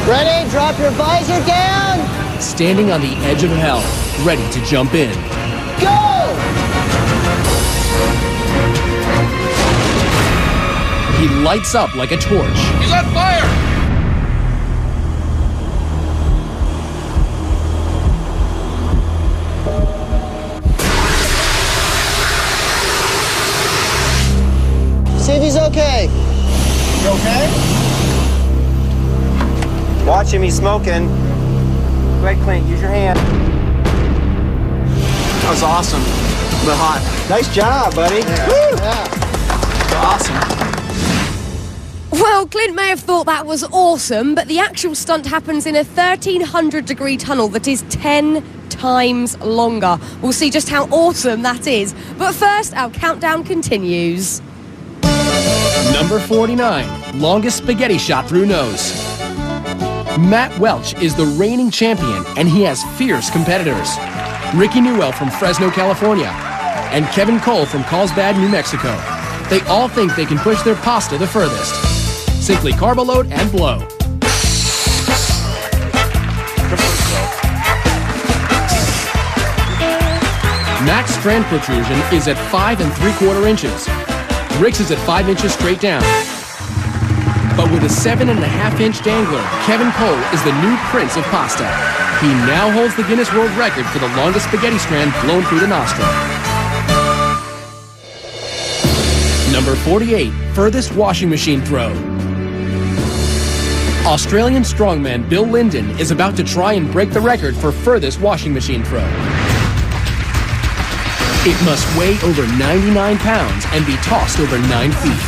Ready? Drop your visor down. Standing on the edge of hell, ready to jump in. Go! He lights up like a torch. He's on fire! See if he's okay. You okay? Watch him, he's smoking. Go ahead, Clint, use your hand. That was awesome, but hot. Nice job, buddy. Yeah. Woo! Awesome. Well, Clint may have thought that was awesome, but the actual stunt happens in a 1,300-degree tunnel that is 10 times longer. We'll see just how awesome that is. But first, our countdown continues. Number 49, longest spaghetti shot through nose. Matt Welch is the reigning champion, and he has fierce competitors. Ricky Newell from Fresno, California, and Kevin Cole from Carlsbad, New Mexico. They all think they can push their pasta the furthest. Simply carbo load and blow. Max strand protrusion is at 5 3/4 inches. Rick's is at 5 inches straight down. But with a 7.5-inch dangler, Kevin Cole is the new prince of pasta. He now holds the Guinness World Record for the longest spaghetti strand blown through the nostril. Number 48, furthest washing machine throw. Australian strongman Bill Linden is about to try and break the record for furthest washing machine throw. It must weigh over 99 pounds and be tossed over 9 feet.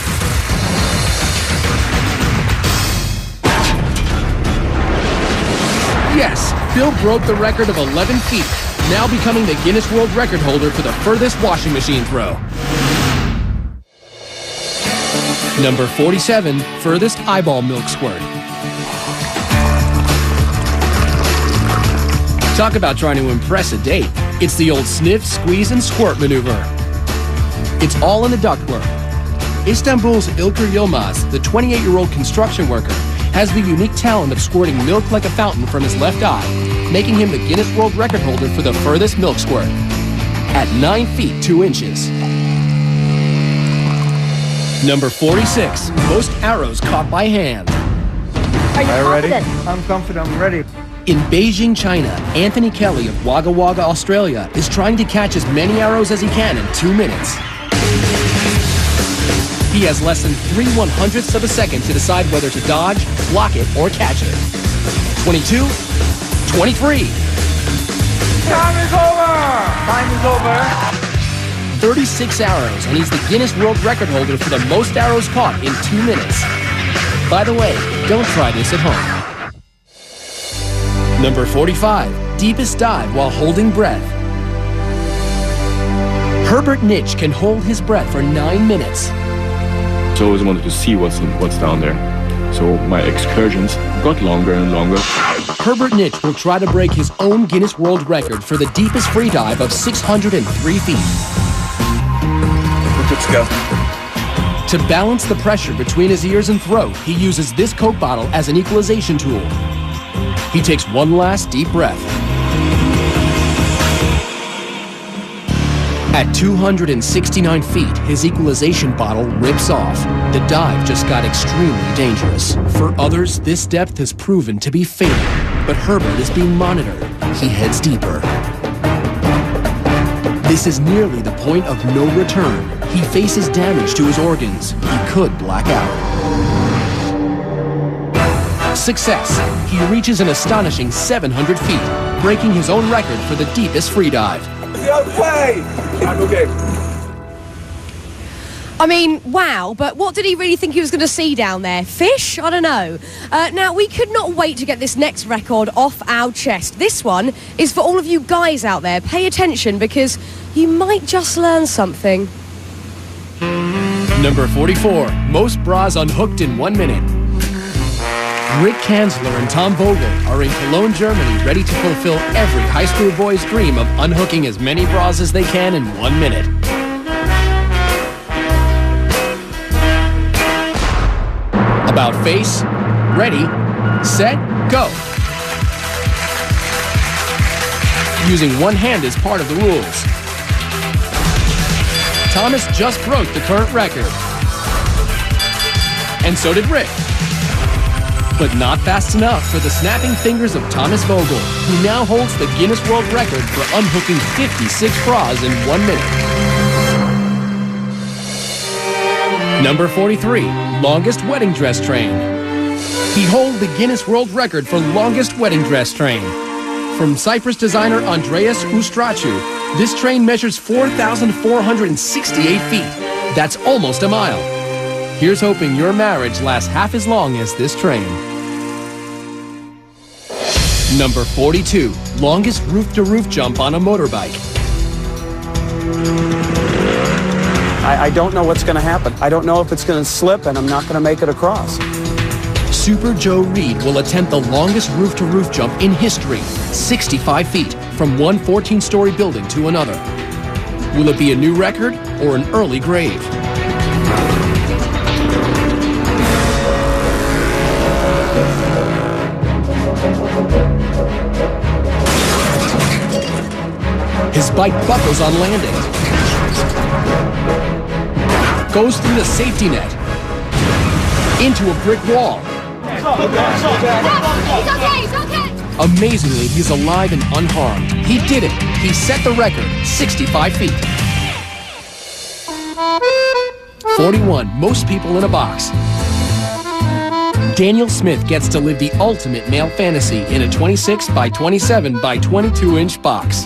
Yes, Bill broke the record of 11 feet, now becoming the Guinness World Record holder for the furthest washing machine throw. Number 47, furthest eyeball milk squirt. Talk about trying to impress a date. It's the old sniff, squeeze, and squirt maneuver. It's all in the ductwork. Istanbul's Ilker Yilmaz, the 28-year-old construction worker, has the unique talent of squirting milk like a fountain from his left eye, making him the Guinness World Record holder for the furthest milk squirt at 9 feet 2 inches. Number 46, most arrows caught by hand. Are you ready? I'm confident. I'm ready. In Beijing, China, Anthony Kelly of Wagga Wagga, Australia, is trying to catch as many arrows as he can in 2 minutes. He has less than 3/100ths of a second to decide whether to dodge, block it, or catch it. 22, 23. Time is over! Time is over. 36 arrows, and he's the Guinness World Record holder for the most arrows caught in 2 minutes. By the way, don't try this at home. Number 45, deepest dive while holding breath. Herbert Nitsch can hold his breath for 9 minutes. I always wanted to see what's down there. So my excursions got longer and longer. Herbert Nitsch will try to break his own Guinness World Record for the deepest free dive of 603 feet. Let's go. To balance the pressure between his ears and throat, he uses this Coke bottle as an equalization tool. He takes one last deep breath. At 269 feet, his equalization bottle rips off. The dive just got extremely dangerous. For others, this depth has proven to be fatal, but Herbert is being monitored. He heads deeper. This is nearly the point of no return. He faces damage to his organs. He could black out. Success. He reaches an astonishing 700 feet, breaking his own record for the deepest free dive. Okay! I'm okay. I mean, wow, but what did he really think he was going to see down there? Fish? I don't know. Now, we could not wait to get this next record off our chest. This one is for all of you guys out there. Pay attention, because you might just learn something. Number 44, most bras unhooked in 1 minute. Rick Kanzler and Tom Vogel are in Cologne, Germany, ready to fulfill every high school boy's dream of unhooking as many bras as they can in 1 minute. About face, ready, set, go. Using one hand is part of the rules. Thomas just broke the current record. And so did Rick. But not fast enough for the snapping fingers of Thomas Vogel, who now holds the Guinness World Record for unhooking 56 bras in 1 minute. Number 43, longest wedding dress train. He holds the Guinness World Record for longest wedding dress train. From Cyprus designer Andreas Ustrachu, this train measures 4,468 feet. That's almost a mile. Here's hoping your marriage lasts half as long as this train. Number 42, longest roof-to-roof jump on a motorbike. I don't know what's going to happen. I don't know if it's going to slip, and I'm not going to make it across. Super Joe Reed will attempt the longest roof-to-roof jump in history, 65 feet, from one 14-story building to another. Will it be a new record or an early grave? His bike buckles on landing. Goes through the safety net. Into a brick wall. He's okay. Amazingly, he's alive and unharmed. He did it. He set the record, 65 feet. 41, most people in a box. Daniel Smith gets to live the ultimate male fantasy in a 26 by 27 by 22-inch box.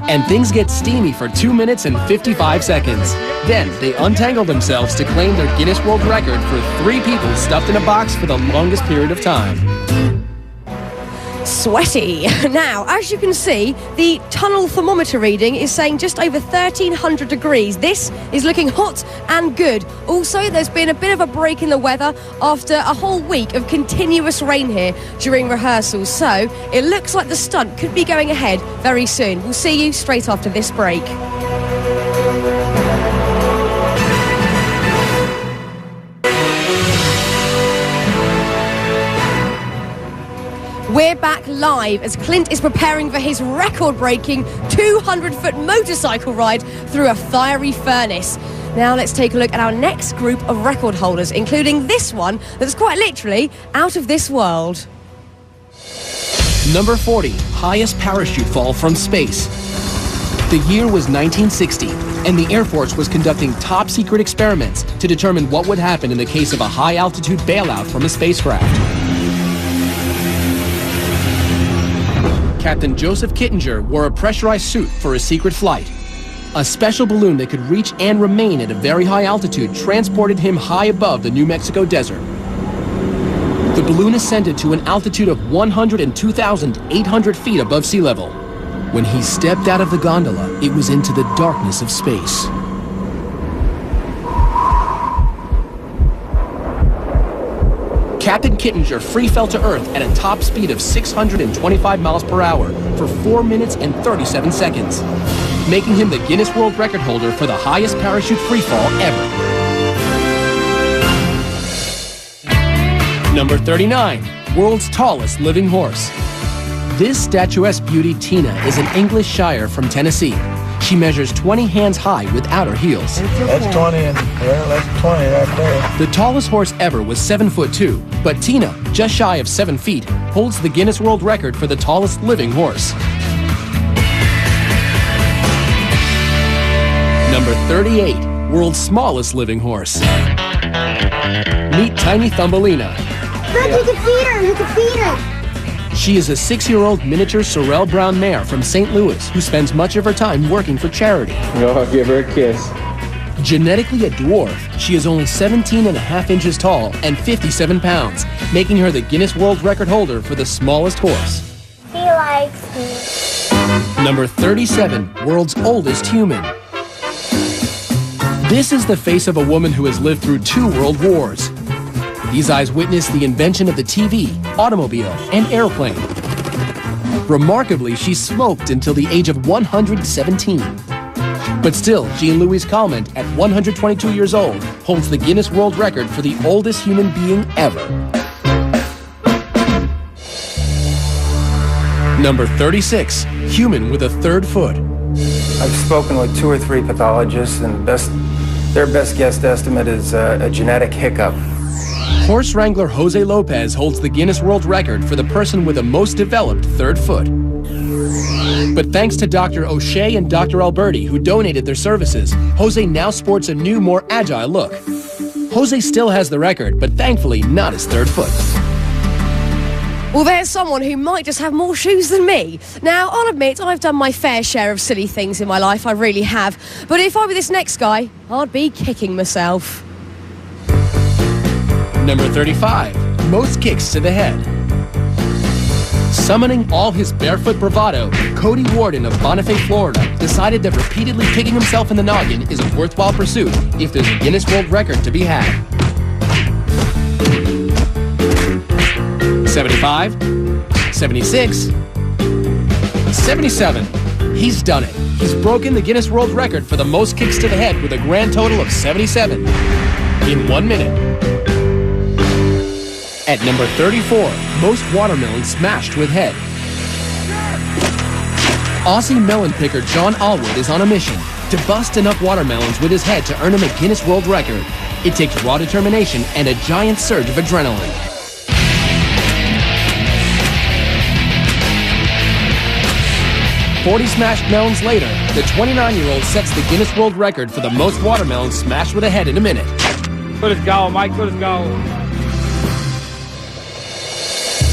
And things get steamy for 2 minutes and 55 seconds. Then they untangle themselves to claim their Guinness World Record for 3 people stuffed in a box for the longest period of time. Sweaty. Now, as you can see, the tunnel thermometer reading is saying just over 1,300 degrees. This is looking hot and good. Also, there's been a bit of a break in the weather after a whole week of continuous rain here during rehearsals. So, it looks like the stunt could be going ahead very soon. We'll see you straight after this break. We're back live as Clint is preparing for his record-breaking 200-foot motorcycle ride through a fiery furnace. Now let's take a look at our next group of record holders, including this one that's quite literally out of this world. Number 40, highest parachute fall from space. The year was 1960, and the Air Force was conducting top-secret experiments to determine what would happen in the case of a high-altitude bailout from a spacecraft. Captain Joseph Kittinger wore a pressurized suit for a secret flight. A special balloon that could reach and remain at a very high altitude transported him high above the New Mexico desert. The balloon ascended to an altitude of 102,800 feet above sea level. When he stepped out of the gondola, it was into the darkness of space. Captain Kittinger free fell to Earth at a top speed of 625 miles per hour for 4 minutes and 37 seconds, making him the Guinness World Record holder for the highest parachute free fall ever. Number 39, world's tallest living horse. This statuesque beauty, Tina, is an English Shire from Tennessee. She measures 20 hands high without her heels. That's 20, and well, that's 20 right there. The tallest horse ever was 7'2", but Tina, just shy of 7 feet, holds the Guinness World Record for the tallest living horse. Number 38, world's smallest living horse. Meet Tiny Thumbelina. Look, you can feed her. You can feed her. She is a 6-year-old miniature Sorrel Brown mare from St. Louis who spends much of her time working for charity. I'll give her a kiss. Genetically a dwarf, she is only 17.5 inches tall and 57 pounds, making her the Guinness World Record holder for the smallest horse. He likes me. Number 37, world's oldest human. This is the face of a woman who has lived through 2 world wars. These eyes witnessed the invention of the TV, automobile, and airplane. Remarkably, she smoked until the age of 117. But still, Jean-Louise Calment, at 122 years old, holds the Guinness World Record for the oldest human being ever. Number 36, human with a 3rd foot. I've spoken with 2 or 3 pathologists, and their best guess estimate is a genetic hiccup. Horse wrangler Jose Lopez holds the Guinness World Record for the person with the most developed 3rd foot. But thanks to Dr. O'Shea and Dr. Alberti, who donated their services, Jose now sports a new, more agile look. Jose still has the record, but thankfully not his 3rd foot. Well, there's someone who might just have more shoes than me. Now, I'll admit, I've done my fair share of silly things in my life, I really have. But if I were this next guy, I'd be kicking myself. Number 35, most kicks to the head. Summoning all his barefoot bravado, Cody Warden of Bonifay, Florida, decided that repeatedly kicking himself in the noggin is a worthwhile pursuit if there's a Guinness World Record to be had. 75, 76, 77. He's done it. He's broken the Guinness World Record for the most kicks to the head with a grand total of 77 in 1 minute. At number 34, most watermelons smashed with head. Aussie melon picker John Allwood is on a mission to bust enough watermelons with his head to earn him a Guinness World Record. It takes raw determination and a giant surge of adrenaline. "40 smashed melons later, the 29-year-old sets the Guinness World Record for the most watermelons smashed with a head in a minute. Let us go, Mike. Let us go.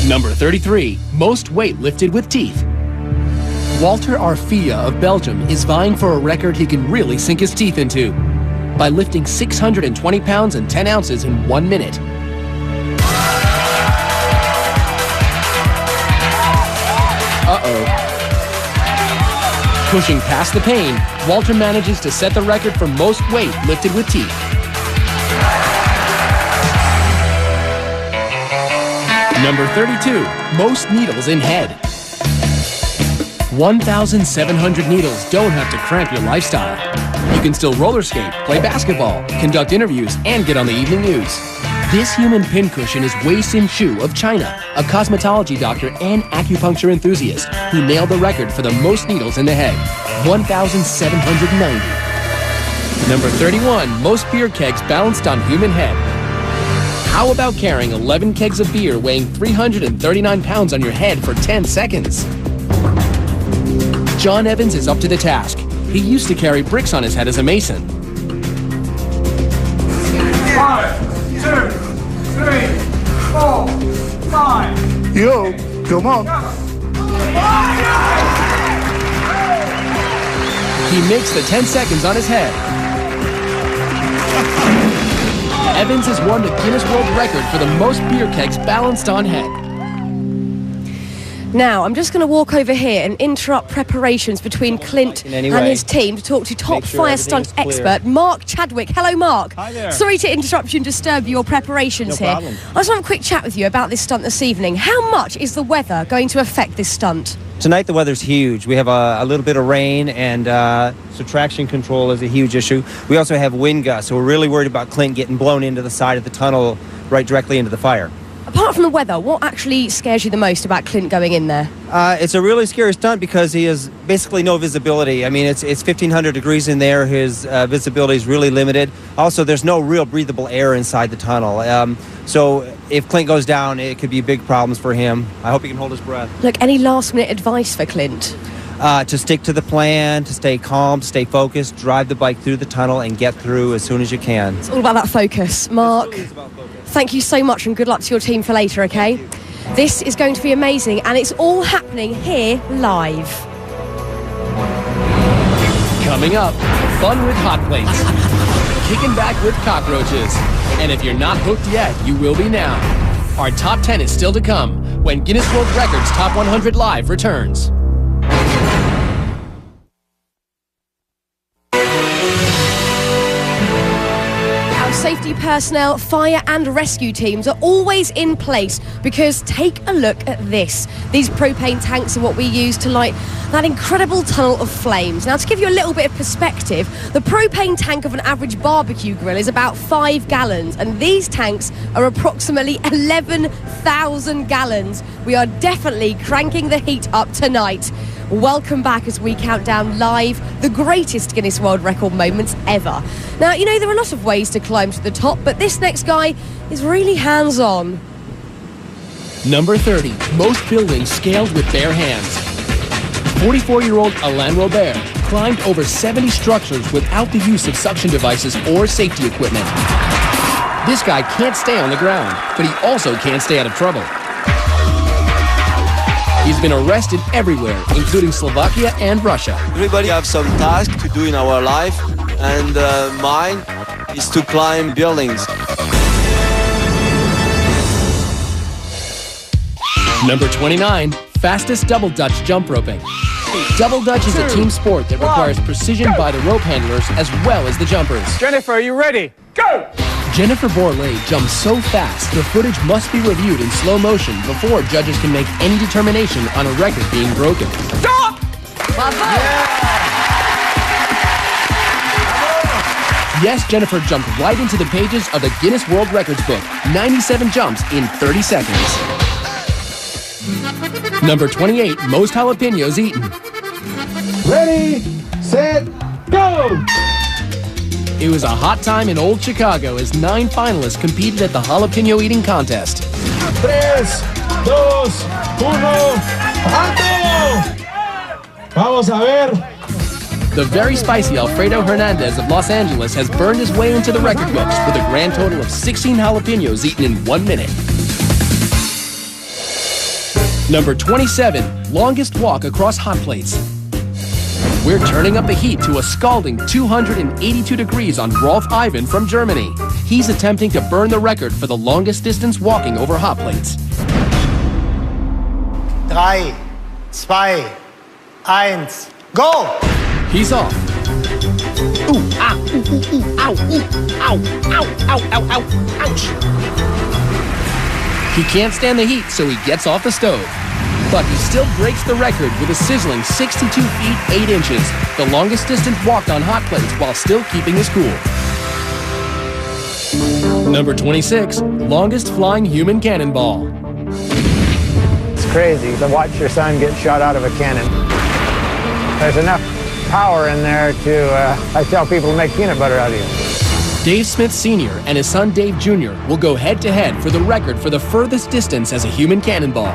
Number 33, most weight lifted with teeth. Walter Arfia of Belgium is vying for a record he can really sink his teeth into by lifting 620 pounds and 10 ounces in 1 minute. Uh-oh. Pushing past the pain, Walter manages to set the record for most weight lifted with teeth. Number 32, most needles in head. 1,700 needles don't have to cramp your lifestyle. You can still roller skate, play basketball, conduct interviews, and get on the evening news. This human pincushion is Wei Xin Chu of China, a cosmetology doctor and acupuncture enthusiast who nailed the record for the most needles in the head, 1,790. Number 31, most beer kegs balanced on human head. How about carrying 11 kegs of beer weighing 339 pounds on your head for 10 seconds? John Evans is up to the task. He used to carry bricks on his head as a mason. 5, 2, 3, 4, 5. Yo, come on. He makes the 10 seconds on his head. Evans has won the Guinness World Record for the most beer kegs balanced on head. Now, I'm just going to walk over here and interrupt preparations between Clint and his team to talk to top fire stunt expert Mark Chadwick. Hello, Mark. Hi there. Sorry to interrupt you and disturb your preparations here. Problem. I just want a quick chat with you about this stunt this evening. How much is the weather going to affect this stunt? Tonight the weather's huge. We have a little bit of rain, and so traction control is a huge issue. We also have wind gusts, so we're really worried about Clint getting blown into the side of the tunnel right directly into the fire. Apart from the weather, what actually scares you the most about Clint going in there? It's a really scary stunt because he has basically no visibility. I mean, it's 1,500 degrees in there. His visibility is really limited. Also, there's no real breathable air inside the tunnel. So if Clint goes down, it could be big problems for him. I hope he can hold his breath. Look, any last-minute advice for Clint? To stick to the plan, to stay calm, to stay focused, drive the bike through the tunnel and get through as soon as you can. It's all about that focus. Mark, thank you so much and good luck to your team for later, okay? This is going to be amazing and it's all happening here live. Coming up, fun with hot plates. Kicking back with cockroaches. And if you're not hooked yet, you will be now. Our top 10 is still to come when Guinness World Records Top 100 Live returns. Safety personnel, fire and rescue teams are always in place because take a look at this. These propane tanks are what we use to light that incredible tunnel of flames. Now, to give you a little bit of perspective, the propane tank of an average barbecue grill is about 5 gallons, and these tanks are approximately 11,000 gallons. We are definitely cranking the heat up tonight. Welcome back as we count down live the greatest Guinness World Record moments ever. Now, you know, there are a lot of ways to climb to the top, but this next guy is really hands-on. Number 30, most buildings scaled with bare hands. 44-year-old Alain Robert climbed over 70 structures without the use of suction devices or safety equipment. This guy can't stay on the ground, but he also can't stay out of trouble. He's been arrested everywhere, including Slovakia and Russia. Everybody have some task to do in our life, and mine is to climb buildings. Number 29, fastest double Dutch jump roping. Double Dutch is a team sport that requires precision by the rope handlers as well as the jumpers. Jennifer, are you ready? Go! Jennifer Borlée jumps so fast, the footage must be reviewed in slow motion before judges can make any determination on a record being broken. Stop! Yes, Jennifer jumped right into the pages of the Guinness World Records book. 97 jumps in 30 seconds. Number 28, most jalapenos eaten. Ready, set, go! It was a hot time in old Chicago as 9 finalists competed at the jalapeno eating contest. 3, 2, 1, ¡alto! Vamos a ver. The very spicy Alfredo Hernandez of Los Angeles has burned his way into the record books with a grand total of 16 jalapenos eaten in 1 minute. Number 27, longest walk across hot plates. We're turning up the heat to a scalding 282 degrees on Rolf Ivan from Germany. He's attempting to burn the record for the longest distance walking over hot plates. 3, 2, 1, go! He's off. Ooh, ah, ooh, ooh, ooh, ow, ooh, ow, ow, ow, ow, ow, ouch. He can't stand the heat, so he gets off the stove. But he still breaks the record with a sizzling 62 feet 8 inches, the longest distance walked on hot plates while still keeping his cool. Number 26, longest flying human cannonball. It's crazy to watch your son get shot out of a cannon. There's enough power in there to, I tell people, to make peanut butter out of you. Dave Smith Sr. and his son Dave Jr. will go head-to-head for the record for the furthest distance as a human cannonball.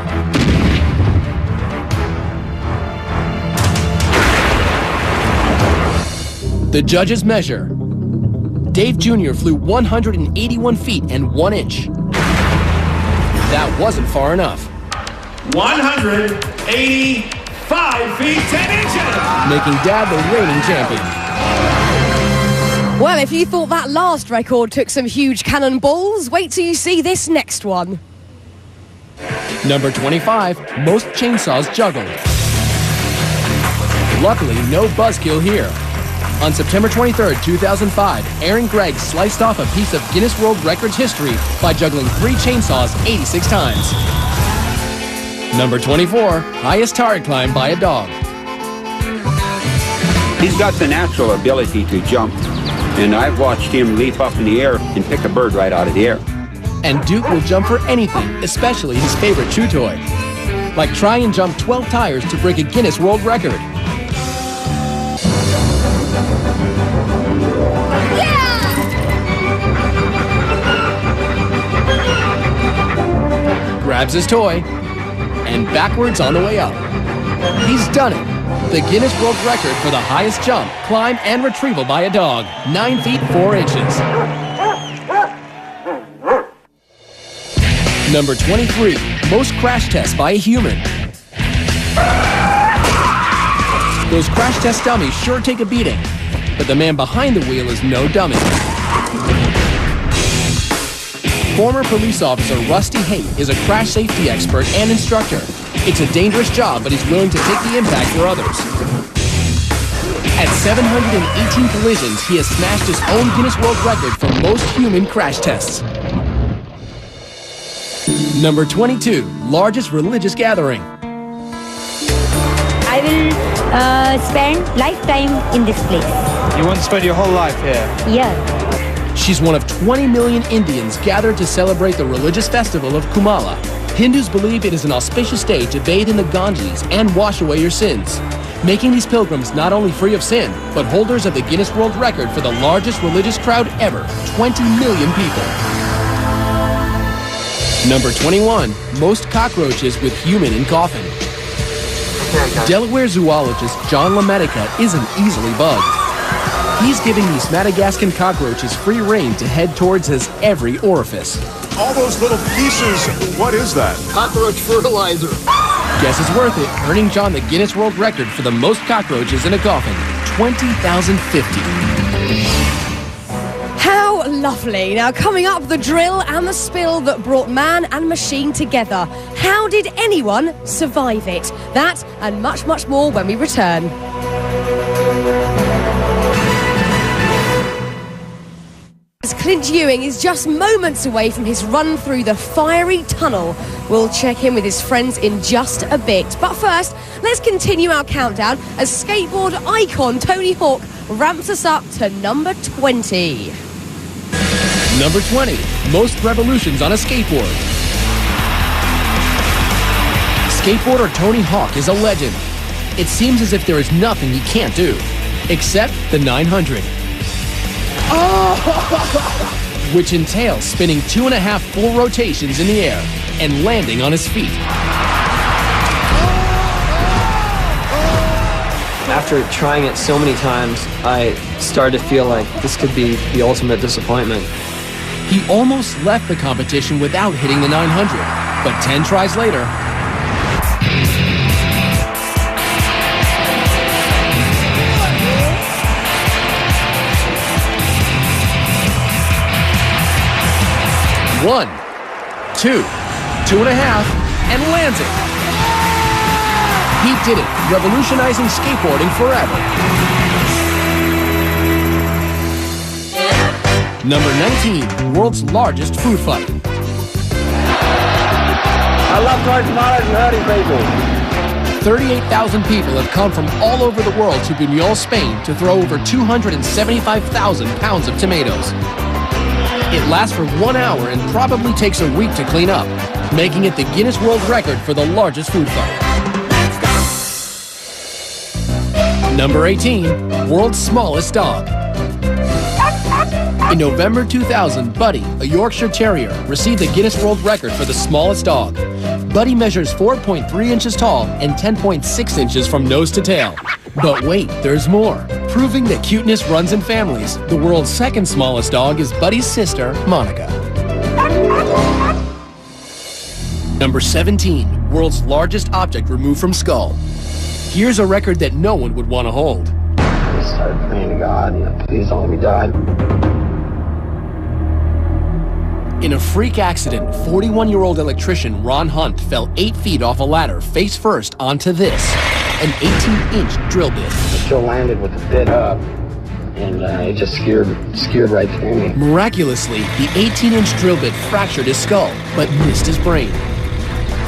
The judges measure. Dave Jr. flew 181 feet and 1 inch. That wasn't far enough. 185 feet 10 inches! Making Dad the reigning champion. Well, if you thought that last record took some huge cannonballs, wait till you see this next one. Number 25, most chainsaws juggled. Luckily, no buzzkill here. On September 23, 2005, Aaron Gregg sliced off a piece of Guinness World Records history by juggling 3 chainsaws 86 times. Number 24, highest tower climb by a dog. He's got the natural ability to jump, and I've watched him leap up in the air and pick a bird right out of the air. And Duke will jump for anything, especially his favorite chew toy. Like try and jump 12 tires to break a Guinness World Record. Grabs his toy, and backwards on the way up. He's done it. The Guinness World Record for the highest jump, climb, and retrieval by a dog, 9 feet 4 inches. Number 23, most crash tests by a human. Those crash test dummies sure take a beating, but the man behind the wheel is no dummy. Former police officer Rusty Haight is a crash safety expert and instructor. It's a dangerous job, but he's willing to take the impact for others. At 718 collisions, he has smashed his own Guinness World Record for most human crash tests. Number 22, largest religious gathering. I will spend lifetime in this place. You want to spend your whole life here? Yeah. She's one of 20 million Indians gathered to celebrate the religious festival of Kumala. Hindus believe it is an auspicious day to bathe in the Ganges and wash away your sins, making these pilgrims not only free of sin, but holders of the Guinness World Record for the largest religious crowd ever, 20 million people. Number 21, most cockroaches with human in coffin. Delaware zoologist John LaMedica isn't easily bugged. He's giving these Madagascan cockroaches free rein to head towards his every orifice. All those little pieces, what is that? Cockroach fertilizer. Guess it's worth it, earning John the Guinness World Record for the most cockroaches in a coffin, 20,050. How lovely. Now, coming up, the drill and the spill that brought man and machine together. How did anyone survive it? That and much, much more when we return. As Clint Ewing is just moments away from his run through the fiery tunnel. We'll check in with his friends in just a bit. But first, let's continue our countdown as skateboard icon Tony Hawk ramps us up to number 20. Number 20, most revolutions on a skateboard. Skateboarder Tony Hawk is a legend. It seems as if there is nothing he can't do, except the 900. Which entails spinning 2.5 full rotations in the air and landing on his feet. After trying it so many times, I started to feel like this could be the ultimate disappointment. He almost left the competition without hitting the 900, but 10 tries later, one, two, 2.5, and lands it. He did it, revolutionizing skateboarding forever. Number 19, world's largest food fight. I love throwing tomatoes and hurting people. 38,000 people have come from all over the world to Buñol, Spain to throw over 275,000 pounds of tomatoes. It lasts for 1 hour and probably takes a week to clean up, making it the Guinness World Record for the largest food fight. Number 18, world's smallest dog. In November 2000, Buddy, a Yorkshire Terrier, received the Guinness World Record for the smallest dog. Buddy measures 4.3 inches tall and 10.6 inches from nose to tail. But wait, there's more. Proving that cuteness runs in families, the world's second smallest dog is Buddy's sister, Monica. Number 17, world's largest object removed from skull. Here's a record that no one would want to hold. I started praying to God, please don't let me die. In a freak accident, 41-year-old electrician Ron Hunt fell 8 feet off a ladder face first onto this, an 18-inch drill bit. It still landed with the bit up, and it just skewered right through me. Miraculously, the 18-inch drill bit fractured his skull, but missed his brain.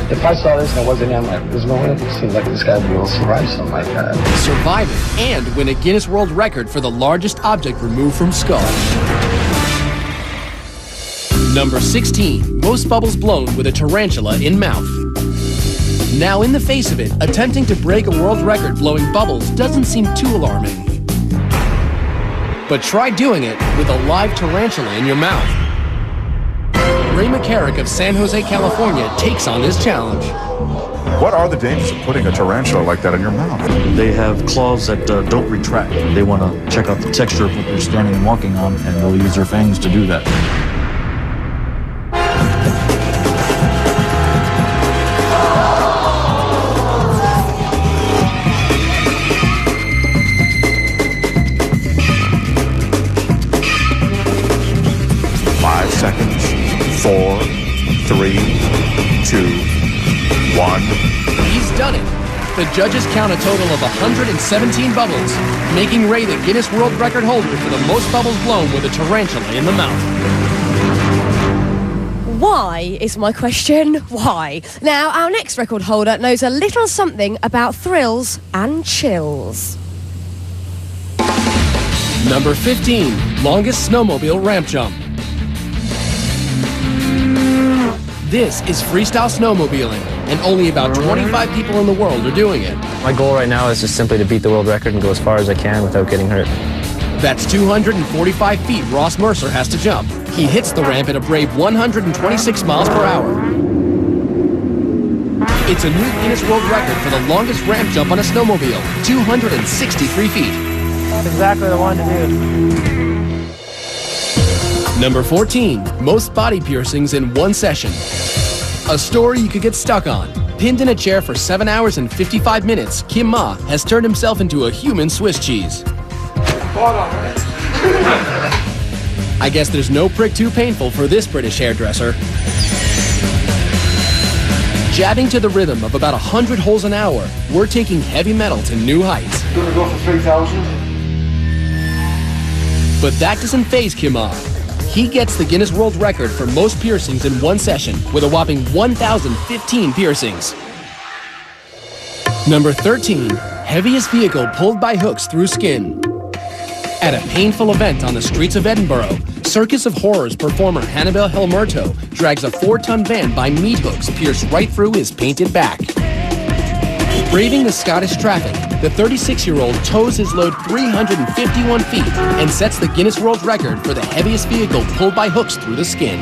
If I saw this and it wasn't him, there's no way it seems like this guy would be able to survive something like that. Survive it and win a Guinness World Record for the largest object removed from skull. Number 16, most bubbles blown with a tarantula in mouth. Now, in the face of it, attempting to break a world record blowing bubbles doesn't seem too alarming. But try doing it with a live tarantula in your mouth. Ray McCarrick of San Jose, California takes on this challenge. What are the dangers of putting a tarantula like that in your mouth? They have claws that don't retract. They want to check out the texture of what they're standing and walking on, and they'll use their fangs to do that. Seconds. 4, 3, 2, 1. He's done it. The judges count a total of 117 bubbles, making Ray the Guinness World Record holder for the most bubbles blown with a tarantula in the mouth. Why is my question? Why? Now, our next record holder knows a little something about thrills and chills. Number 15, longest snowmobile ramp jump. This is freestyle snowmobiling, and only about 25 people in the world are doing it. My goal right now is just simply to beat the world record and go as far as I can without getting hurt. That's 245 feet Ross Mercer has to jump. He hits the ramp at a brave 126 miles per hour. It's a new Guinness World Record for the longest ramp jump on a snowmobile, 263 feet. That's exactly what I wanted to do. Number 14, most body piercings in one session. A story you could get stuck on. Pinned in a chair for 7 hours and 55 minutes, Kim Ma has turned himself into a human Swiss cheese. I guess there's no prick too painful for this British hairdresser. Jabbing to the rhythm of about 100 holes an hour, we're taking heavy metal to new heights. Gonna go for 3,000. But that doesn't faze Kimar. He gets the Guinness World Record for most piercings in one session with a whopping 1,015 piercings. Number 13, heaviest vehicle pulled by hooks through skin. At a painful event on the streets of Edinburgh, Circus of Horrors performer Hannibal Helmerto drags a 4-ton van by meat hooks pierced right through his painted back. Braving the Scottish traffic, the 36-year-old tows his load 351 feet and sets the Guinness World Record for the heaviest vehicle pulled by hooks through the skin.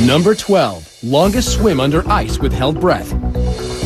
Number 12, longest swim under ice with held breath.